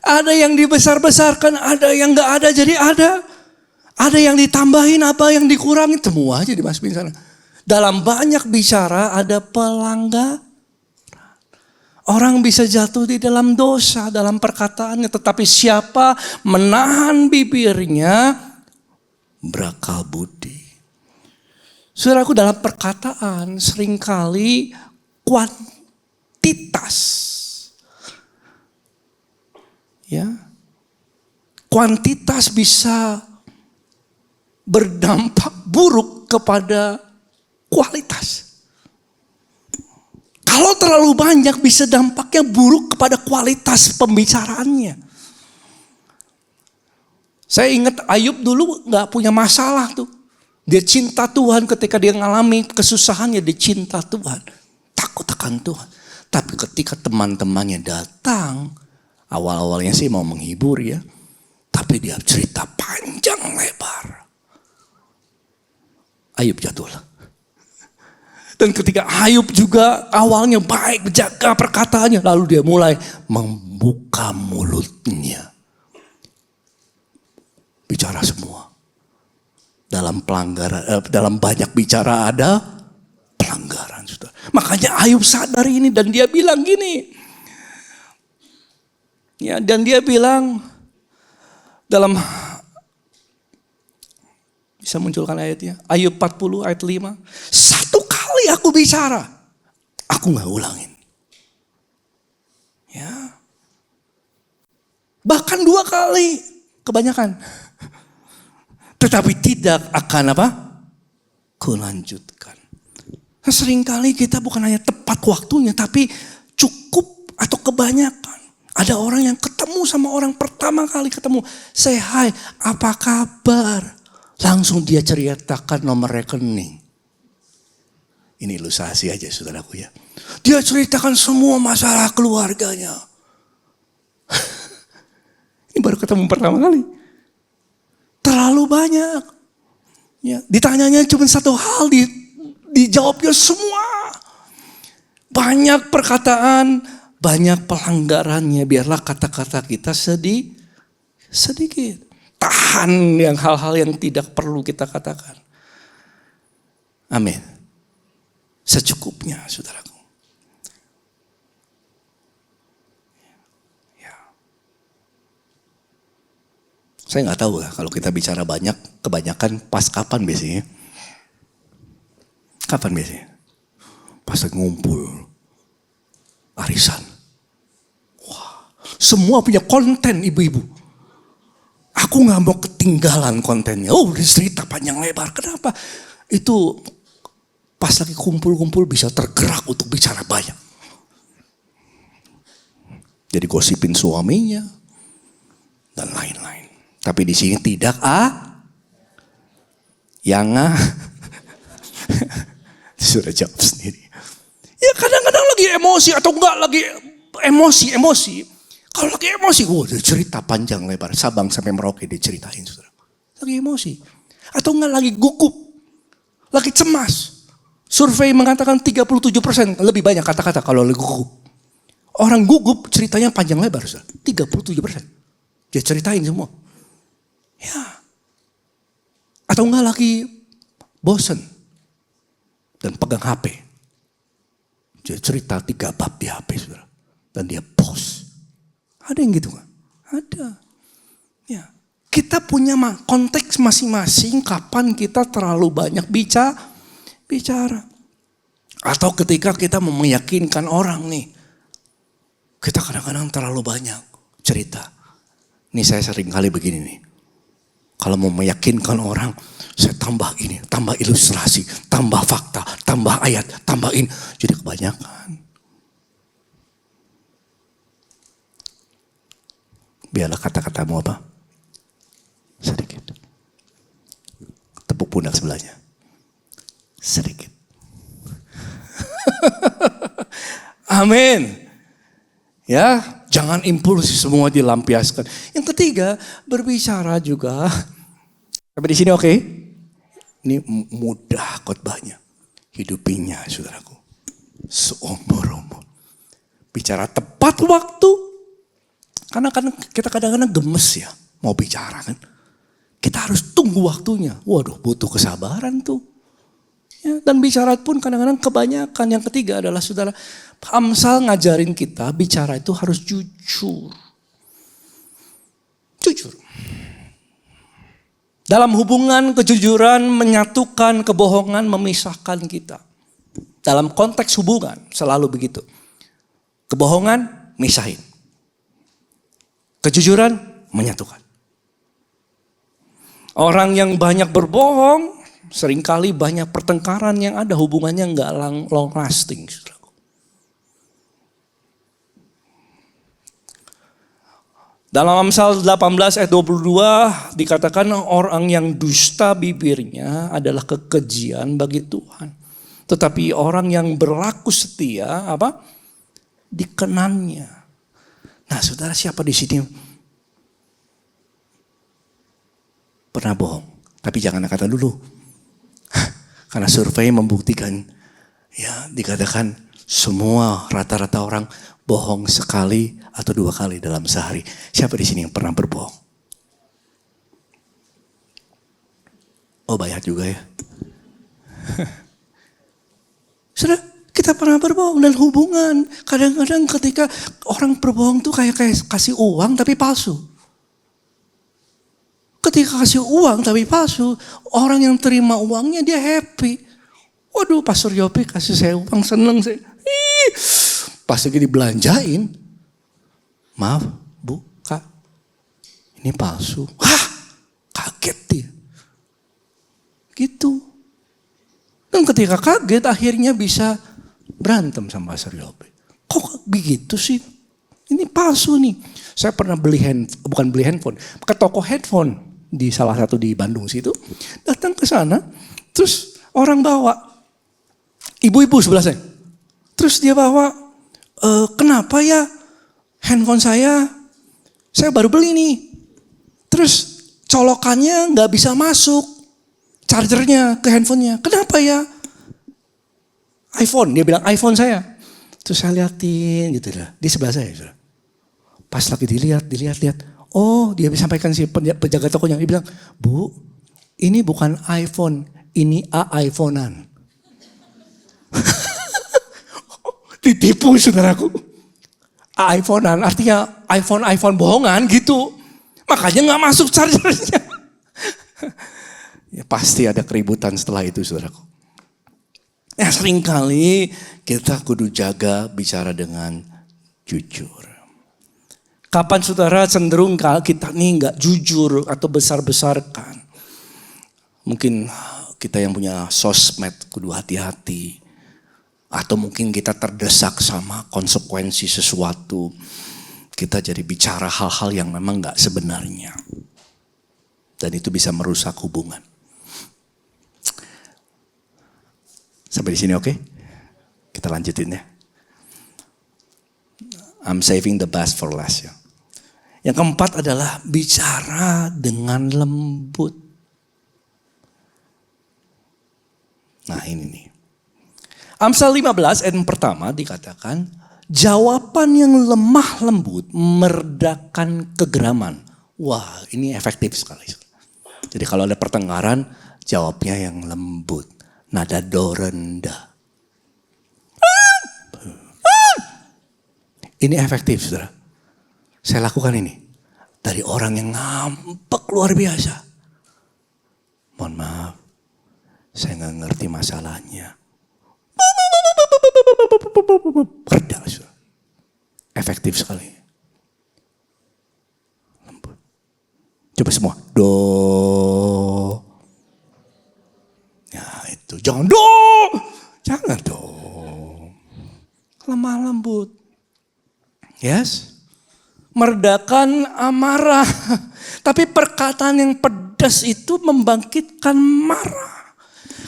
Ada yang dibesar-besarkan, ada yang gak ada jadi ada. Ada yang ditambahin, apa yang dikurangin, semua aja dimasukin sana. Dalam banyak bicara ada pelanggaran. Orang bisa jatuh di dalam dosa, dalam perkataannya. Tetapi siapa menahan bibirnya, berakal budi. Saudaraku, dalam perkataan seringkali kuantitas. Ya, kuantitas bisa berdampak buruk kepada kualitas. Kalau terlalu banyak bisa dampaknya buruk kepada kualitas pembicaraannya. Saya ingat Ayub dulu gak punya masalah tuh. Dia cinta Tuhan ketika dia mengalami kesusahannya, dia cinta Tuhan. Takut akan Tuhan. Tapi ketika teman-temannya datang, awal-awalnya sih mau menghibur ya. Tapi dia cerita panjang lebar. Ayub jatuh. Dan ketika Ayub juga awalnya baik, menjaga perkataannya. Lalu dia mulai membuka mulutnya. Bicara semua. Dalam pelanggaran, dalam banyak bicara ada pelanggaran. Saudara. Makanya Ayub sadar ini dan dia bilang gini. Ya, dan dia bilang dalam, bisa munculkan ayatnya. Ayub 40 ayat 5. 1 kali aku bicara, aku gak ulangin. Ya. Bahkan 2 kali, kebanyakan. Tetapi tidak akan kulanjutkan. Nah, seringkali kita bukan hanya tepat waktunya, tapi cukup atau kebanyakan. Ada orang yang ketemu sama orang pertama kali ketemu. Say hi, apa kabar? Langsung dia ceritakan nomor rekening. Ini ilustrasi aja saudaraku ya. Dia ceritakan semua masalah keluarganya. Ini baru ketemu pertama kali. Terlalu banyak. Ya, ditanyanya cuma satu hal, dijawabnya semua. Banyak perkataan, banyak pelanggarannya. Biarlah kata-kata kita sedikit. Tahan yang hal-hal yang tidak perlu kita katakan. Amin. Secukupnya, saudaraku. Ya. Saya nggak tahu lah kalau kita bicara banyak, kebanyakan pas kapan biasanya? Kapan biasanya? Pas lagi ngumpul, arisan. Wah, semua punya konten ibu-ibu. Aku nggak mau ketinggalan kontennya. Oh, cerita panjang lebar. Kenapa? Itu pas lagi kumpul-kumpul bisa tergerak untuk bicara banyak. Jadi gosipin suaminya dan lain-lain. Tapi di sini tidak sudah jawab sendiri. Ya kadang-kadang lagi emosi atau enggak lagi emosi. Kalau lagi emosi, dia cerita panjang lebar. Sabang sampai Merauke diceritain, saudara. Lagi emosi. Atau enggak lagi gugup. Lagi cemas. Survei mengatakan 37% lebih banyak kata-kata kalau lagi gugup. Orang gugup ceritanya panjang lebar, saudara. 37%. Dia ceritain semua. Ya. Atau enggak lagi bosen. Dan pegang HP. Dia cerita 3 bab di HP, saudara. Dan dia post. Ada yang gitu kan? Ada. Ya. Kita punya konteks masing-masing kapan kita terlalu banyak bicara. Atau ketika kita meyakinkan orang nih. Kita kadang-kadang terlalu banyak cerita. Ini saya sering kali begini nih. Kalau mau meyakinkan orang, saya tambah ini, tambah ilustrasi, tambah fakta, tambah ayat, tambahin. Jadi kebanyakan. Biarlah kata-katamu apa? Sedikit. Tepuk pundak sebelahnya. Sedikit. Amin. Ya, jangan impulsi semua dilampiaskan. Yang ketiga, berbicara juga. Sampai di sini oke? Ini mudah khotbahnya. Hidupinya, saudaraku. Seumur-umur. Bicara tepat waktu. Karena kita kadang-kadang gemes ya. Mau bicara kan. Kita harus tunggu waktunya. Waduh, butuh kesabaran tuh. Ya, dan bicara pun kadang-kadang kebanyakan. Yang ketiga adalah saudara, Amsal ngajarin kita bicara itu harus jujur. Jujur. Dalam hubungan kejujuran menyatukan, kebohongan memisahkan kita. Dalam konteks hubungan selalu begitu. Kebohongan misahin. Kejujuran menyatukan. Orang yang banyak berbohong, seringkali banyak pertengkaran yang ada hubungannya nggak long lasting. Dalam Amsal 18 ayat 22 dikatakan orang yang dusta bibirnya adalah kekejian bagi Tuhan. Tetapi orang yang berlaku setia dikenannya. Nah, saudara siapa di sini pernah bohong? Tapi jangan kata dulu. Karena survei membuktikan, ya dikatakan semua rata-rata orang bohong sekali atau 2 kali dalam sehari. Siapa di sini yang pernah berbohong? Oh, banyak juga ya. Saudara, kita pernah berbohong dan hubungan. Kadang-kadang ketika orang berbohong tuh kayak kasih uang tapi palsu. Ketika kasih uang tapi palsu, orang yang terima uangnya dia happy. Waduh, Pastor Yopi kasih saya uang, seneng saya. Pas lagi dibelanjain, maaf Bu, Kak, ini palsu. Hah, kaget dia. Gitu. Dan ketika kaget akhirnya bisa berantem sama Pastor Yopi. Kok begitu sih? Ini palsu nih. Saya pernah beli handphone, ke toko headphone di salah satu di Bandung situ. Datang ke sana, terus orang bawa ibu-ibu sebelah saya. Terus dia bawa, kenapa ya handphone saya baru beli nih. Terus colokannya gak bisa masuk, chargernya ke handphonenya. Kenapa ya? iPhone, dia bilang iPhone saya. Terus saya liatin gitu lah, di sebelah saya. Pas lagi dilihat. Oh, dia sampaikan si penjaga tokonya, dia bilang, Bu, ini bukan iPhone, ini iPhone-an. Ditipu saudaraku. iPhone-an artinya iPhone bohongan gitu. Makanya gak masuk chargernya. Ya, pasti ada keributan setelah itu saudaraku. Ya seringkali kita kudu jaga bicara dengan jujur. Kapan saudara cenderung kita nih gak jujur atau besar-besarkan. Mungkin kita yang punya sosmed kudu hati-hati. Atau mungkin kita terdesak sama konsekuensi sesuatu. Kita jadi bicara hal-hal yang memang gak sebenarnya. Dan itu bisa merusak hubungan. Sampai di sini oke? Kita lanjutin ya. I'm saving the best for last ya. Yang keempat adalah bicara dengan lembut. Nah ini nih. Amsal 15 ayat pertama dikatakan, jawaban yang lemah lembut meredakan kegeraman. Wah ini efektif sekali. Jadi kalau ada pertengkaran, jawabnya yang lembut. Nada do rendah. Ini efektif saudara. Saya lakukan ini. Dari orang yang ngambek luar biasa. Mohon maaf, saya gak ngerti masalahnya. Reda saudara. Efektif sekali. Lembut. Coba semua. Do. Ya itu. Jangan do. Jangan do. Lemah lembut. Yes. Meredakan amarah. Tapi perkataan yang pedas itu membangkitkan marah.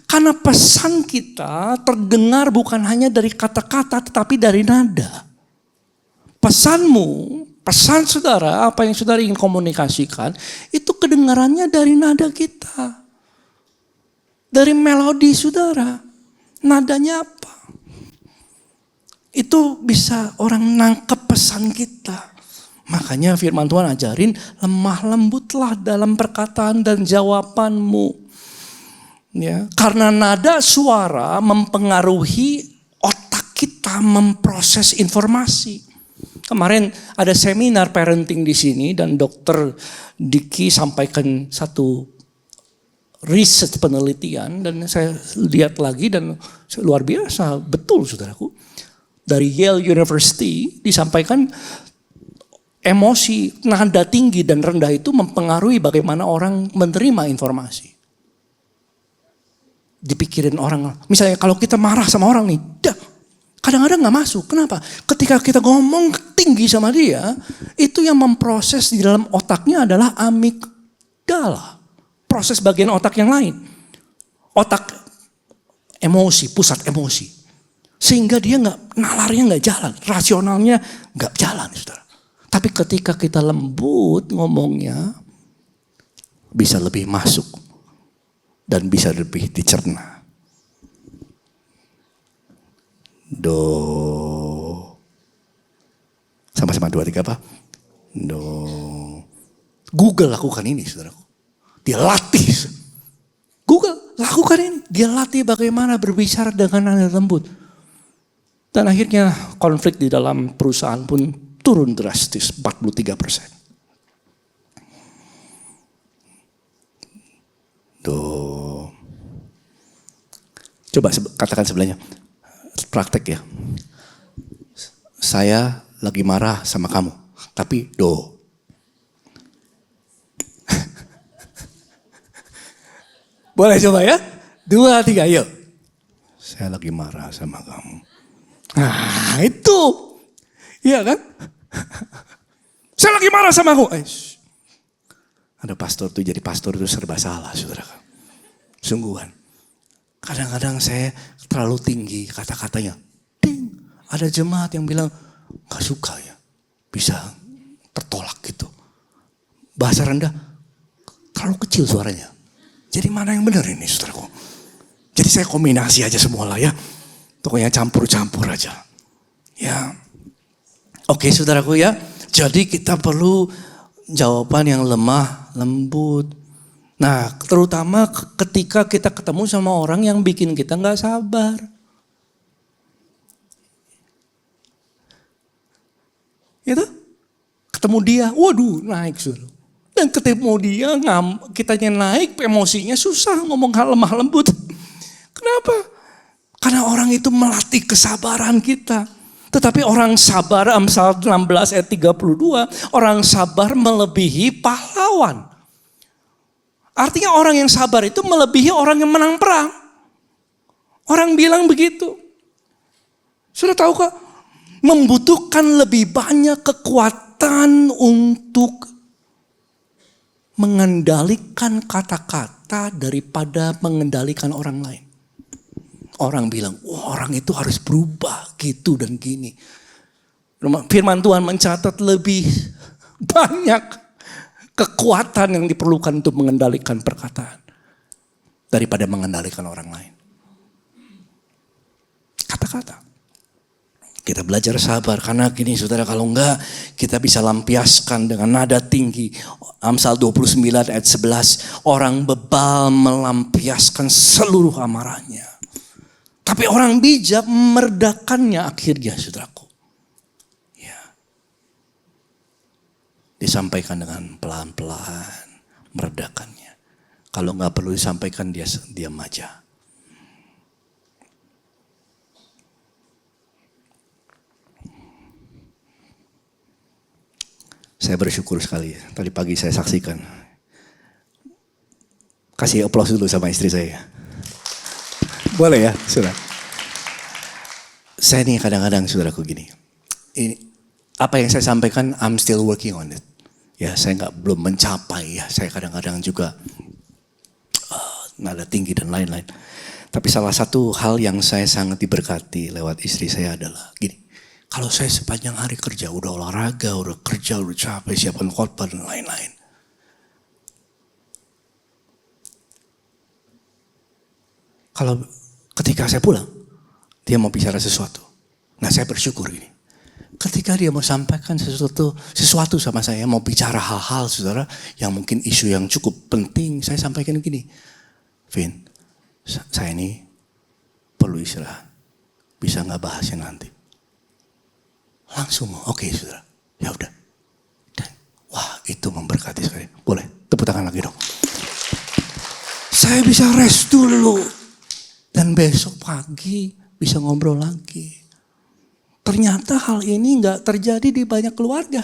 Karena pesan kita terdengar bukan hanya dari kata-kata tetapi dari nada. Pesanmu, pesan saudara, apa yang saudara ingin komunikasikan, itu kedengarannya dari nada kita. Dari melodi saudara. Nadanya apa? Itu bisa orang nangkep pesan kita. Makanya firman Tuhan ajarin, lemah lembutlah dalam perkataan dan jawabanmu. Ya, karena nada suara mempengaruhi otak kita memproses informasi. Kemarin ada seminar parenting di sini dan Dokter Diki sampaikan satu riset penelitian dan saya lihat lagi dan luar biasa, betul saudaraku. Dari Yale University disampaikan emosi nada tinggi dan rendah itu mempengaruhi bagaimana orang menerima informasi. Dipikirin orang, misalnya kalau kita marah sama orang nih, kadang-kadang gak masuk. Kenapa? Ketika kita ngomong tinggi sama dia, itu yang memproses di dalam otaknya adalah amigdala. Proses bagian otak yang lain. Otak emosi, pusat emosi. Sehingga dia nalarnya gak jalan, rasionalnya gak jalan. Saudara. Tapi ketika kita lembut ngomongnya, bisa lebih masuk. Dan bisa lebih dicerna. Do. Sama-sama 2, 3 apa? Do. Google lakukan ini saudaraku. Dia latih. Google lakukan ini. Dia latih bagaimana berbicara dengan nada lembut. Dan akhirnya konflik di dalam perusahaan pun turun drastis 43%. Tuh. Coba katakan sebelahnya. Praktek ya. Saya lagi marah sama kamu. Tapi do. Boleh coba ya? 2, 3 yuk. Saya lagi marah sama kamu. Nah itu. Iya kan? Saya lagi marah sama kamu. Ada pastor tuh jadi pastor itu serba salah saudara. Sungguhan. Kadang-kadang saya terlalu tinggi kata-katanya. Ding, ada jemaat yang bilang, gak suka ya, bisa tertolak gitu. Bahasa rendah, terlalu kecil suaranya. Jadi mana yang benar ini saudaraku? Jadi saya kombinasi aja semua lah ya. Pokoknya campur-campur aja. Ya, oke saudaraku ya. Jadi kita perlu jawaban yang lemah, lembut. Nah, terutama ketika kita ketemu sama orang yang bikin kita gak sabar. Itu ketemu dia, waduh naik suruh. Dan ketemu dia, kitanya naik, emosinya susah ngomong hal lemah lembut. Kenapa? Karena orang itu melatih kesabaran kita. Tetapi orang sabar, Amsal 16 ayat 32, orang sabar melebihi pahlawan. Artinya orang yang sabar itu melebihi orang yang menang perang. Orang bilang begitu. Sudah tahu kok? Membutuhkan lebih banyak kekuatan untuk mengendalikan kata-kata daripada mengendalikan orang lain. Orang bilang, wah orang itu harus berubah gitu dan gini. Firman Tuhan mencatat lebih banyak kekuatan yang diperlukan untuk mengendalikan perkataan daripada mengendalikan orang lain. Kata-kata. Kita belajar sabar karena gini saudara, kalau enggak kita bisa lampiaskan dengan nada tinggi. Amsal 29 ayat 11, orang bebal melampiaskan seluruh amarahnya. Tapi orang bijak meredakannya akhirnya saudaraku. Disampaikan dengan pelan-pelan, meredakannya. Kalau nggak perlu disampaikan, dia diam aja. Saya bersyukur sekali. Tadi pagi saya saksikan. Kasih aplaus dulu sama istri saya. Boleh ya, saudara. Saya nih kadang-kadang saudaraku gini. Ini apa yang saya sampaikan, I'm still working on it. Ya, saya belum mencapai ya. Saya kadang-kadang juga nada tinggi dan lain-lain. Tapi salah satu hal yang saya sangat diberkati lewat istri saya adalah gini. Kalau saya sepanjang hari kerja, udah olahraga, udah kerja, udah capek, siapkan khotbah dan lain-lain. Kalau ketika saya pulang, dia mau bicara sesuatu. Nah, saya bersyukur gini. Ketika dia mau sampaikan sesuatu sama saya, mau bicara hal-hal saudara, yang mungkin isu yang cukup penting, saya sampaikan gini. Vin, saya ini perlu istirahat. Bisa gak bahasnya nanti? Langsung, oke saudara. Ya udah. Dan wah itu memberkati sekali. Boleh, tepuk tangan lagi dong. Saya bisa rest dulu. Dan besok pagi bisa ngobrol lagi. Ternyata hal ini gak terjadi di banyak keluarga.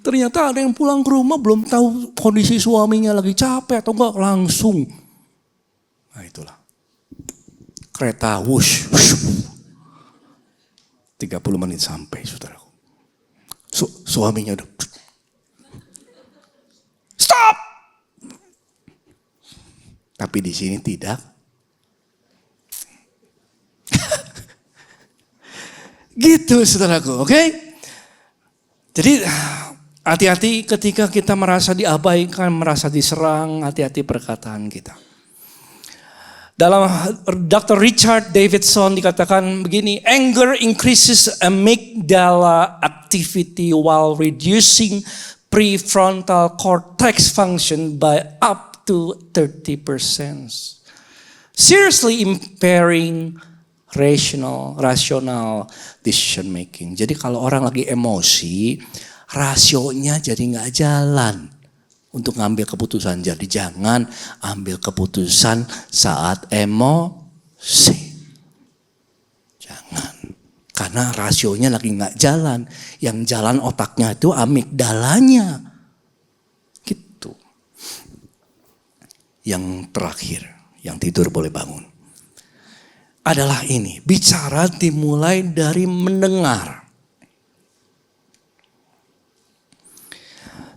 Ternyata ada yang pulang ke rumah belum tahu kondisi suaminya lagi capek atau enggak, langsung. Nah itulah. Kereta wush. 30 menit sampai saudaraku. Suaminya udah. Stop! Tapi di sini tidak. Gitu saudaraku, oke? Jadi hati-hati ketika kita merasa diabaikan, merasa diserang, hati-hati perkataan kita. Dalam Dr. Richard Davidson dikatakan begini, anger increases amygdala activity while reducing prefrontal cortex function by up to 30%. Seriously impairing rational decision making. Jadi kalau orang lagi emosi, rasionya jadi nggak jalan untuk ngambil keputusan. Jadi jangan ambil keputusan saat emosi. Jangan. Karena rasionya lagi nggak jalan. Yang jalan otaknya itu amigdalanya. Gitu. Yang terakhir, yang tidur boleh bangun. Adalah ini, bicara dimulai dari mendengar.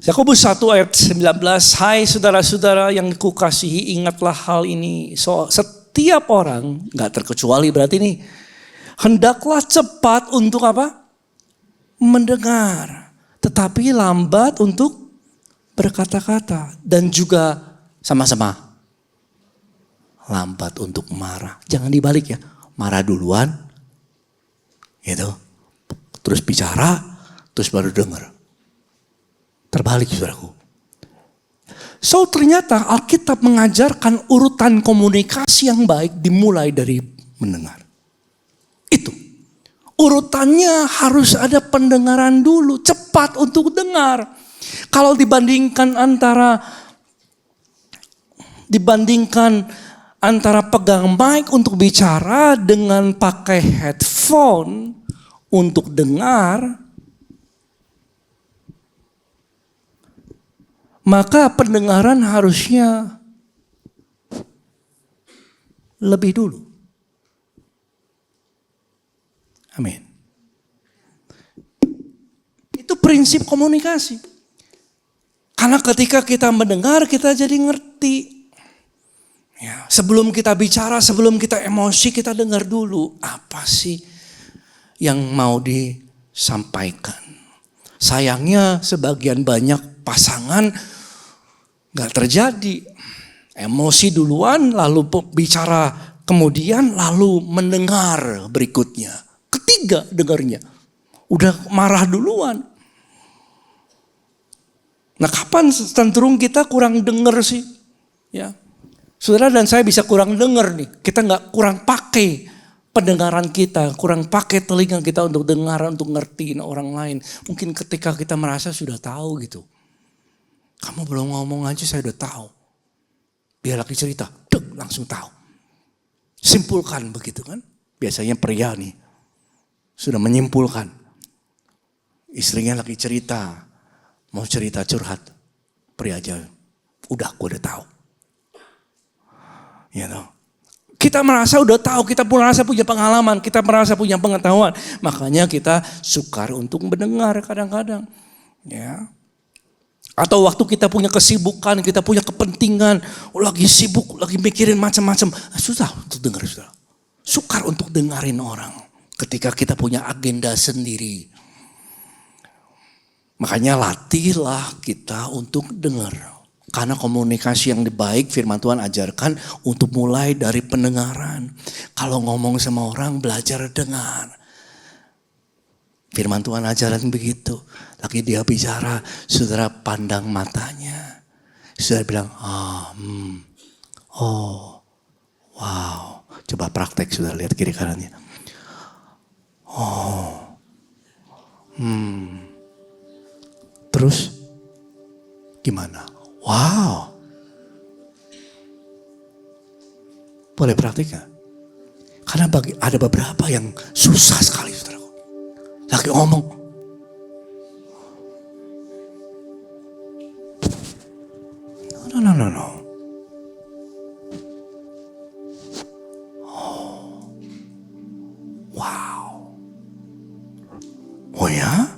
Yakobus 1 ayat 19, hai saudara-saudara yang kukasihi, ingatlah hal ini. setiap orang, gak terkecuali berarti nih, hendaklah cepat untuk apa? Mendengar. Tetapi lambat untuk berkata-kata. Dan juga sama-sama lambat untuk marah. Jangan dibalik ya. Marah duluan. Gitu. Terus bicara. Terus baru dengar. Terbalik saudaraku. So ternyata Alkitab mengajarkan urutan komunikasi yang baik dimulai dari mendengar. Itu. Urutannya harus ada pendengaran dulu. Cepat untuk dengar. Kalau dibandingkan antara pegang mic untuk bicara dengan pakai headphone untuk dengar, maka pendengaran harusnya lebih dulu. Amin. Itu prinsip komunikasi. Karena ketika kita mendengar, kita jadi ngerti. Ya, sebelum kita bicara, sebelum kita emosi, kita dengar dulu. Apa sih yang mau disampaikan? Sayangnya sebagian banyak pasangan gak terjadi. Emosi duluan, lalu bicara kemudian, lalu mendengar berikutnya. Ketiga dengarnya. Udah marah duluan. Nah kapan cenderung kita kurang dengar sih? Ya, saudara dan saya bisa kurang dengar nih. Kita gak kurang pakai pendengaran kita. Kurang pakai telinga kita untuk dengar, untuk ngertiin orang lain. Mungkin ketika kita merasa sudah tahu gitu. Kamu belum ngomong aja saya udah tahu. Biar lagi cerita, langsung tahu. Simpulkan begitu kan. Biasanya pria nih. Sudah menyimpulkan. Istrinya lagi cerita. Mau cerita curhat. Pria aja. Udah gue udah tahu. You know. Kita merasa udah tahu. Kita merasa punya pengalaman. Kita merasa punya pengetahuan. Makanya kita sukar untuk mendengar kadang-kadang. Ya. Atau waktu kita punya kesibukan. Kita punya kepentingan. Lagi sibuk. Lagi mikirin macam-macam. Susah untuk dengar. Sukar untuk dengarin orang. Ketika kita punya agenda sendiri. Makanya latihlah kita untuk dengar. Karena komunikasi yang baik firman Tuhan ajarkan untuk mulai dari pendengaran. Kalau ngomong sama orang belajar dengar. Firman Tuhan ajaran begitu. Lagi dia bicara, saudara pandang matanya. Saudara bilang, wow. Coba praktek saudara lihat kiri kanannya. Terus gimana? Wow. Boleh praktik gak? Karena ada beberapa yang susah sekali saudaraku. Lagi ngomong. No. Wow. Oh ya?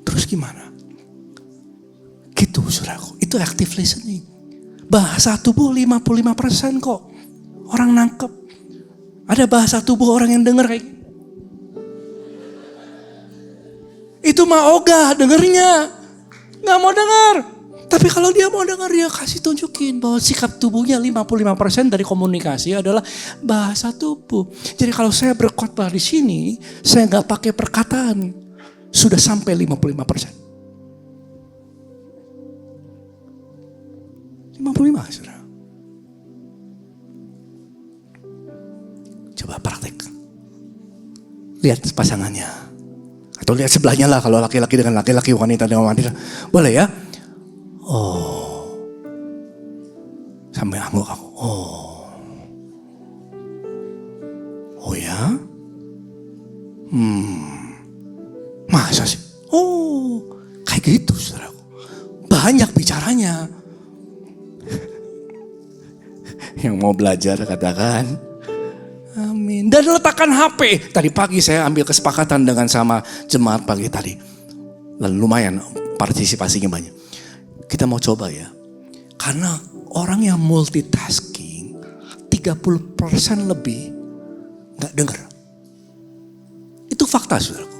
Terus gimana? Gitu saudaraku. Itu active listening. Bahasa tubuh 55% kok. Orang nangkep. Ada bahasa tubuh orang yang denger kayak gitu. Itu mah ogah dengernya. Gak mau dengar. Tapi kalau dia mau dengar, dia kasih tunjukin bahwa sikap tubuhnya 55% dari komunikasi adalah bahasa tubuh. Jadi kalau saya berkhotbah di sini, saya gak pakai perkataan. Sudah sampai 55%. 55 saudara. Coba praktek. Lihat pasangannya. Atau lihat sebelahnya lah, kalau laki-laki dengan laki-laki, wanita dengan wanita. Boleh ya? Oh. Sampai angguk aku. Oh ya? Masa sih? Oh. Kayak gitu saudaraku. Banyak bicaranya. Yang mau belajar katakan amin. Dan letakkan HP. Tadi pagi saya ambil kesepakatan dengan sama jemaat pagi tadi. Lalu lumayan partisipasinya banyak. Kita mau coba ya. Karena orang yang multitasking 3 30% lebih gak dengar. Itu fakta, saudaraku.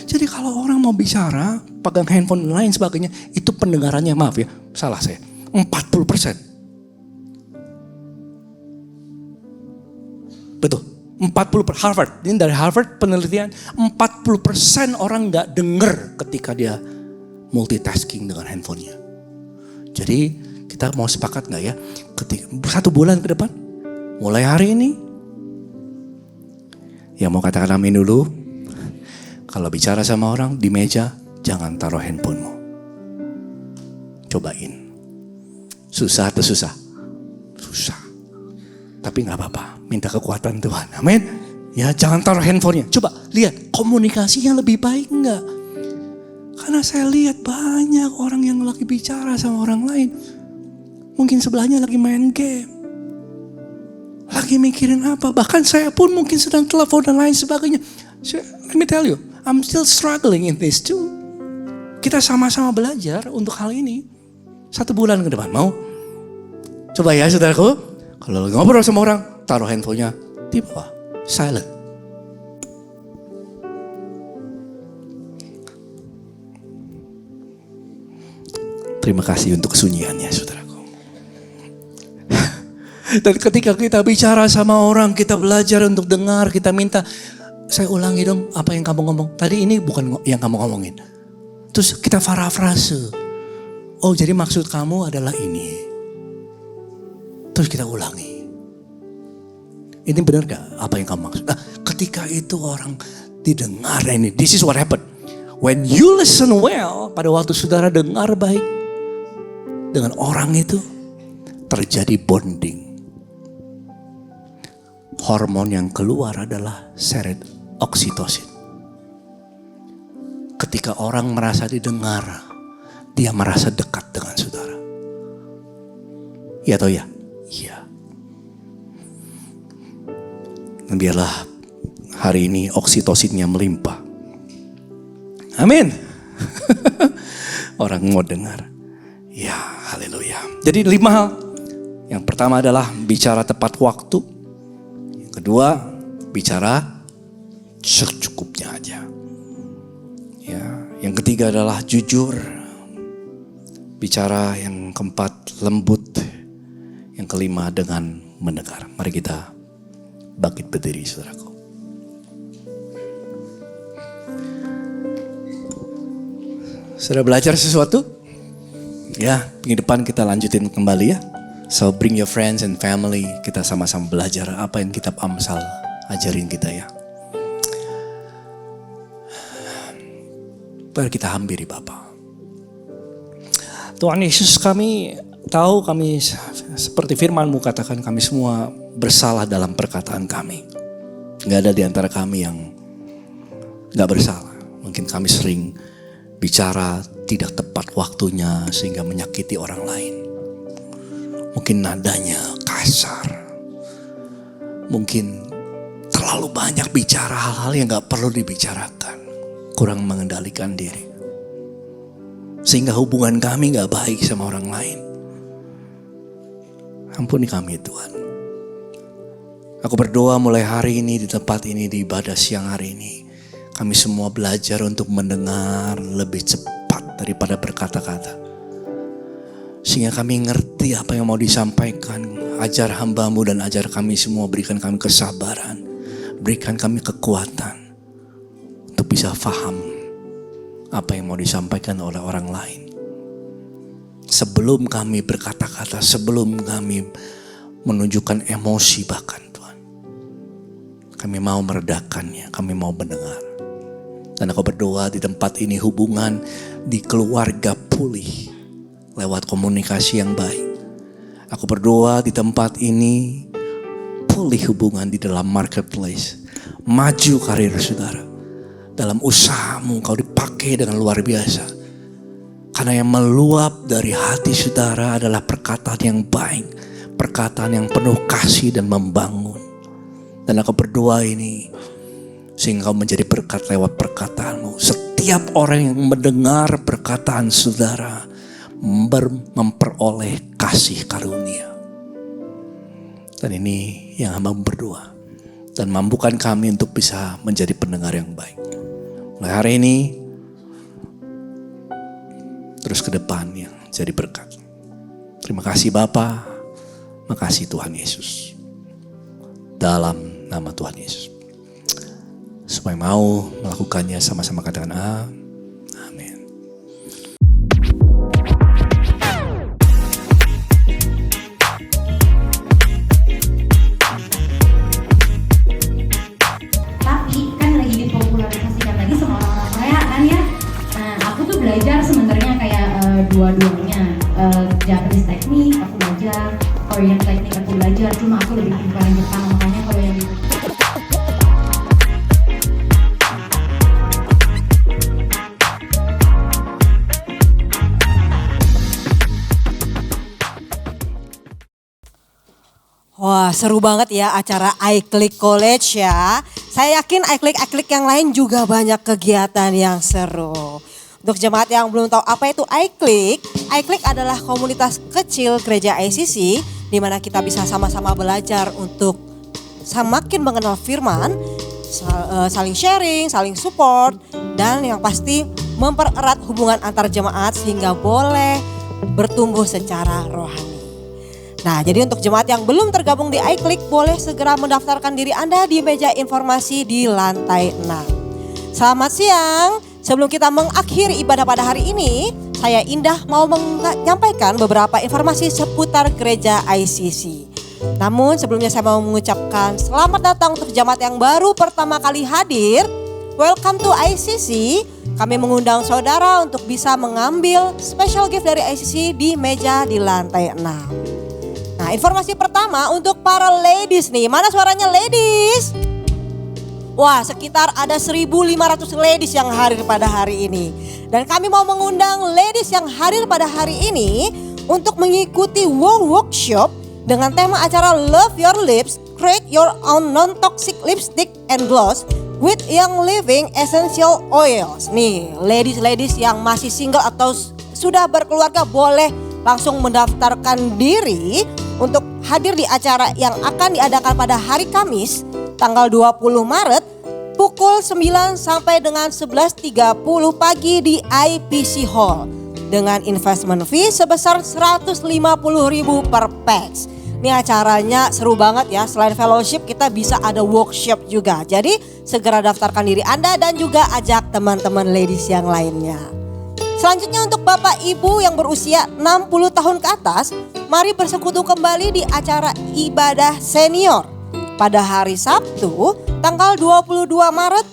Jadi kalau orang mau bicara, pegang handphone dan lain sebagainya, itu pendengarannya, maaf ya, salah saya, 40%. Betul, 40% Harvard, ini dari Harvard penelitian, 40% orang gak dengar ketika dia multitasking dengan handphonenya. Jadi kita mau sepakat gak ya, ketika 1 bulan ke depan, mulai hari ini, yang mau katakan amin dulu, kalau bicara sama orang di meja, jangan taruh handphonemu. Cobain. Susah atau susah? Susah. Tapi gak apa-apa, minta kekuatan Tuhan. Amin. Ya, jangan taruh handphonenya. Coba lihat komunikasinya lebih baik enggak? Karena saya lihat banyak orang yang lagi bicara sama orang lain. Mungkin sebelahnya lagi main game. Lagi mikirin apa. Bahkan saya pun mungkin sedang telepon dan lain sebagainya. Let me tell you, I'm still struggling in this too. Kita sama-sama belajar untuk hal ini. 1 bulan ke depan, mau? Coba ya saudaraku. Kalau lagi ngobrol sama orang, taruh handphonenya di bawah. Silent. Terima kasih untuk kesunyiannya, saudaraku. Dan ketika kita bicara sama orang, kita belajar untuk dengar, kita minta, saya ulangi dong apa yang kamu ngomong. Tadi ini bukan yang kamu ngomongin. Terus kita parafrase. Oh, jadi maksud kamu adalah ini. Terus kita ulangi. Ini benar gak apa yang kamu maksud? Nah, ketika itu orang didengar ini. This is what happened. When you listen well, pada waktu saudara dengar baik dengan orang itu, terjadi bonding. Hormon yang keluar adalah seret oksitosin. Ketika orang merasa didengar, dia merasa dekat dengan saudara. Iya atau ya? Iya. Dan biarlah hari ini oksitosinnya melimpah. Amin. Orang mau dengar. Ya, haleluya. Jadi 5 hal. Yang pertama adalah bicara tepat waktu. Yang kedua, bicara secukupnya aja. Ya, yang ketiga adalah jujur. Bicara. Yang keempat, lembut. Yang kelima, dengan mendengar. Mari kita bangkit berdiri, saudaraku. Sudah belajar sesuatu? Ya, minggu depan kita lanjutin kembali ya. So bring your friends and family. Kita sama-sama belajar apa yang kitab Amsal ajarin kita ya. Mari kita hampiri Bapa. Tuhan Yesus, kami tahu kami seperti firman-Mu katakan, kami semua bersalah dalam perkataan kami. Gak ada di antara kami yang gak bersalah. Mungkin kami sering bicara tidak tepat waktunya sehingga menyakiti orang lain. Mungkin nadanya kasar. Mungkin terlalu banyak bicara hal-hal yang gak perlu dibicarakan. Kurang mengendalikan diri. Sehingga hubungan kami gak baik sama orang lain. Ampuni kami Tuhan. Aku berdoa mulai hari ini di tempat ini, di ibadah siang hari ini, kami semua belajar untuk mendengar lebih cepat daripada berkata-kata. Sehingga kami ngerti apa yang mau disampaikan. Ajar hamba-Mu dan ajar kami semua, berikan kami kesabaran. Berikan kami kekuatan untuk bisa paham apa yang mau disampaikan oleh orang lain. Sebelum kami berkata-kata, sebelum kami menunjukkan emosi bahkan Tuhan. Kami mau meredakannya, kami mau mendengar. Dan aku berdoa di tempat ini hubungan di keluarga pulih lewat komunikasi yang baik. Aku berdoa di tempat ini pulih hubungan di dalam marketplace. Maju karir saudara. Dalam usahamu kau dipakai dengan luar biasa. Karena yang meluap dari hati saudara adalah perkataan yang baik. Perkataan yang penuh kasih dan membangun. Dan aku berdoa ini sehingga kau menjadi berkat lewat perkataanmu. Setiap orang yang mendengar perkataan saudara memperoleh kasih karunia. Dan ini yang hamba berdoa. Dan mampukan kami untuk bisa menjadi pendengar yang baik. Mulai hari ini, terus ke depan yang jadi berkat. Terima kasih Bapa, makasih Tuhan Yesus. Dalam nama Tuhan Yesus. Supaya mau melakukannya sama-sama katakan amin. Tapi kan lagi dipopularisasikan lagi sama orang-orang Korea kan ya. Nah aku tuh belajar sebenarnya kayak dua-duanya. Japanese teknik aku belajar, Korean teknik aku belajar. Cuma aku lebih suka yang Jepang, makanya kalau yang di Wah, seru banget ya acara iClick College ya. Saya yakin iClick yang lain juga banyak kegiatan yang seru. Untuk jemaat yang belum tahu apa itu iClick, iClick adalah komunitas kecil gereja ICC di mana kita bisa sama-sama belajar untuk semakin mengenal firman, saling sharing, saling support, dan yang pasti mempererat hubungan antar jemaat sehingga boleh bertumbuh secara rohani. Nah, jadi untuk jemaat yang belum tergabung di iClick boleh segera mendaftarkan diri Anda di meja informasi di lantai 6. Selamat siang, sebelum kita mengakhiri ibadah pada hari ini, saya Indah mau menyampaikan beberapa informasi seputar gereja ICC. Namun sebelumnya saya mau mengucapkan selamat datang untuk jemaat yang baru pertama kali hadir. Welcome to ICC. Kami mengundang saudara untuk bisa mengambil special gift dari ICC di meja di lantai 6. Nah, informasi pertama untuk para ladies nih. Mana suaranya ladies? Wah, sekitar ada 1.500 ladies yang hadir pada hari ini. Dan kami mau mengundang ladies yang hadir pada hari ini untuk mengikuti workshop dengan tema acara Love Your Lips, Create Your Own Non-Toxic Lipstick and Gloss with Young Living Essential Oils. Nih, ladies-ladies yang masih single atau sudah berkeluarga boleh langsung mendaftarkan diri untuk hadir di acara yang akan diadakan pada hari Kamis tanggal 20 Maret pukul 9 sampai dengan 11.30 pagi di IPC Hall dengan investment fee sebesar 150.000 per pax. Ini acaranya seru banget ya, selain fellowship kita bisa ada workshop juga. Jadi segera daftarkan diri Anda dan juga ajak teman-teman ladies yang lainnya. Selanjutnya untuk Bapak Ibu yang berusia 60 tahun ke atas, mari bersekutu kembali di acara ibadah senior pada hari Sabtu tanggal 22 Maret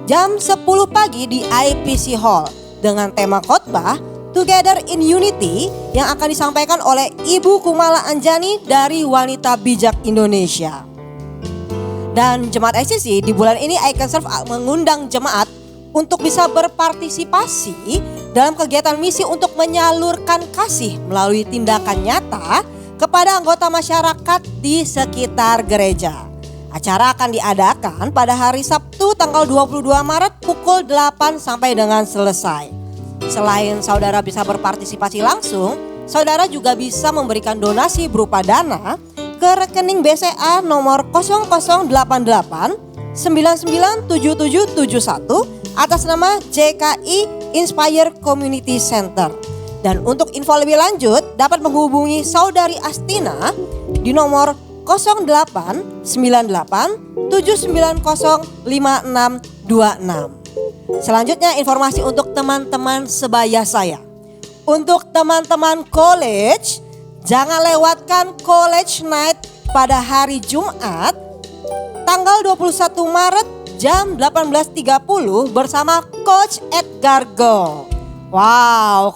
jam 10 pagi di IPC Hall dengan tema khotbah Together in Unity yang akan disampaikan oleh Ibu Kumala Anjani dari Wanita Bijak Indonesia. Dan jemaat ICC di bulan ini Icon Serve mengundang jemaat untuk bisa berpartisipasi dalam kegiatan misi untuk menyalurkan kasih melalui tindakan nyata kepada anggota masyarakat di sekitar gereja. Acara akan diadakan pada hari Sabtu tanggal 22 Maret pukul 8 sampai dengan selesai. Selain saudara bisa berpartisipasi langsung, saudara juga bisa memberikan donasi berupa dana ke rekening BCA nomor 0088 997771 atas nama JKI Inspire Community Center. Dan untuk info lebih lanjut dapat menghubungi Saudari Astina di nomor 089879055626. Selanjutnya informasi untuk teman-teman sebaya saya. Untuk teman-teman college, jangan lewatkan college night pada hari Jumat tanggal 21 Maret jam 18.30 bersama Coach Edgar Go. Wow,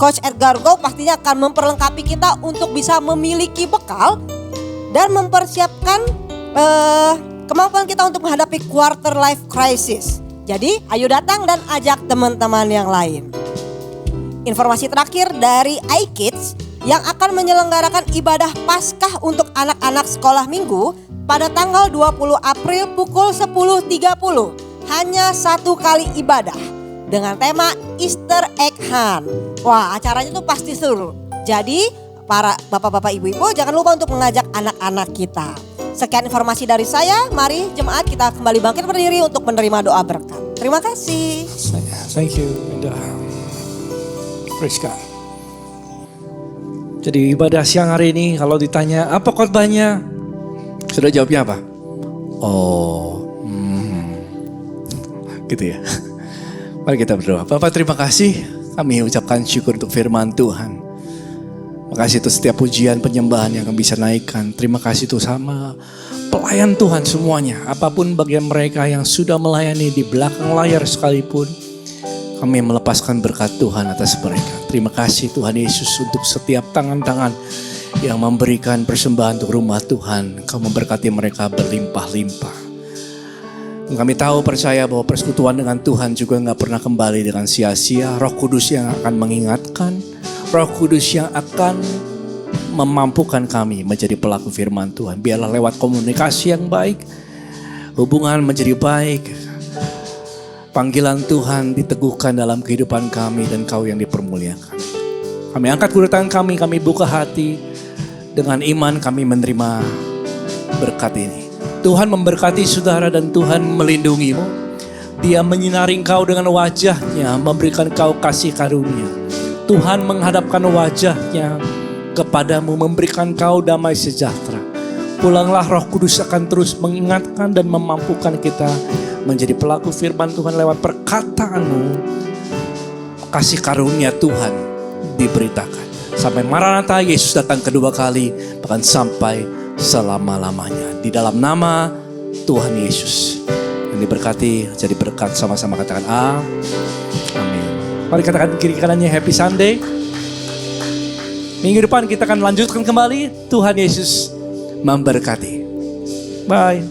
Coach Edgar Go pastinya akan memperlengkapi kita untuk bisa memiliki bekal dan mempersiapkan kemampuan kita untuk menghadapi quarter life crisis. Jadi ayo datang dan ajak teman-teman yang lain. Informasi terakhir dari iKids yang akan menyelenggarakan ibadah Paskah untuk anak-anak sekolah minggu pada tanggal 20 April pukul 10.30. Hanya satu kali ibadah dengan tema Easter Egg Hunt. Wah, acaranya tuh pasti seru. Jadi para bapak-bapak ibu-ibu jangan lupa untuk mengajak anak-anak kita. Sekian informasi dari saya. Mari jemaat kita kembali bangkit berdiri untuk menerima doa berkat. Terima kasih. Thank you. Praise God. Jadi ibadah siang hari ini kalau ditanya apa khotbahnya, sudah jawabnya apa? Gitu ya. Mari kita berdoa. Bapak terima kasih, kami ucapkan syukur untuk firman Tuhan. Terima kasih untuk setiap pujian penyembahan yang kami bisa naikkan. Terima kasih tuh sama pelayan Tuhan semuanya. Apapun bagian mereka yang sudah melayani di belakang layar sekalipun, kami melepaskan berkat Tuhan atas mereka. Terima kasih Tuhan Yesus untuk setiap tangan-tangan yang memberikan persembahan untuk rumah Tuhan. Kau memberkati mereka berlimpah-limpah. Kami tahu percaya bahwa persekutuan dengan Tuhan juga gak pernah kembali dengan sia-sia. Roh Kudus yang akan mengingatkan, Roh Kudus yang akan memampukan kami menjadi pelaku firman Tuhan. Biarlah lewat komunikasi yang baik, hubungan menjadi baik, panggilan Tuhan diteguhkan dalam kehidupan kami dan Kau yang dipermuliakan. Kami angkat kedua tangan kami buka hati. Dengan iman kami menerima berkat ini. Tuhan memberkati saudara dan Tuhan melindungimu. Dia menyinari engkau dengan wajahnya, memberikan kau kasih karunia. Tuhan menghadapkan wajahnya kepadamu, memberikan kau damai sejahtera. Pulanglah, Roh Kudus akan terus mengingatkan dan memampukan kita menjadi pelaku firman Tuhan lewat perkataanmu. Kasih karunia Tuhan diberitakan. Sampai Maranatha Yesus datang kedua kali, bahkan sampai selama-lamanya. Di dalam nama Tuhan Yesus yang diberkati, jadi berkat, sama-sama katakan amin. Mari katakan kiri kanannya happy Sunday. Minggu depan kita akan lanjutkan kembali. Tuhan Yesus memberkati. Bye.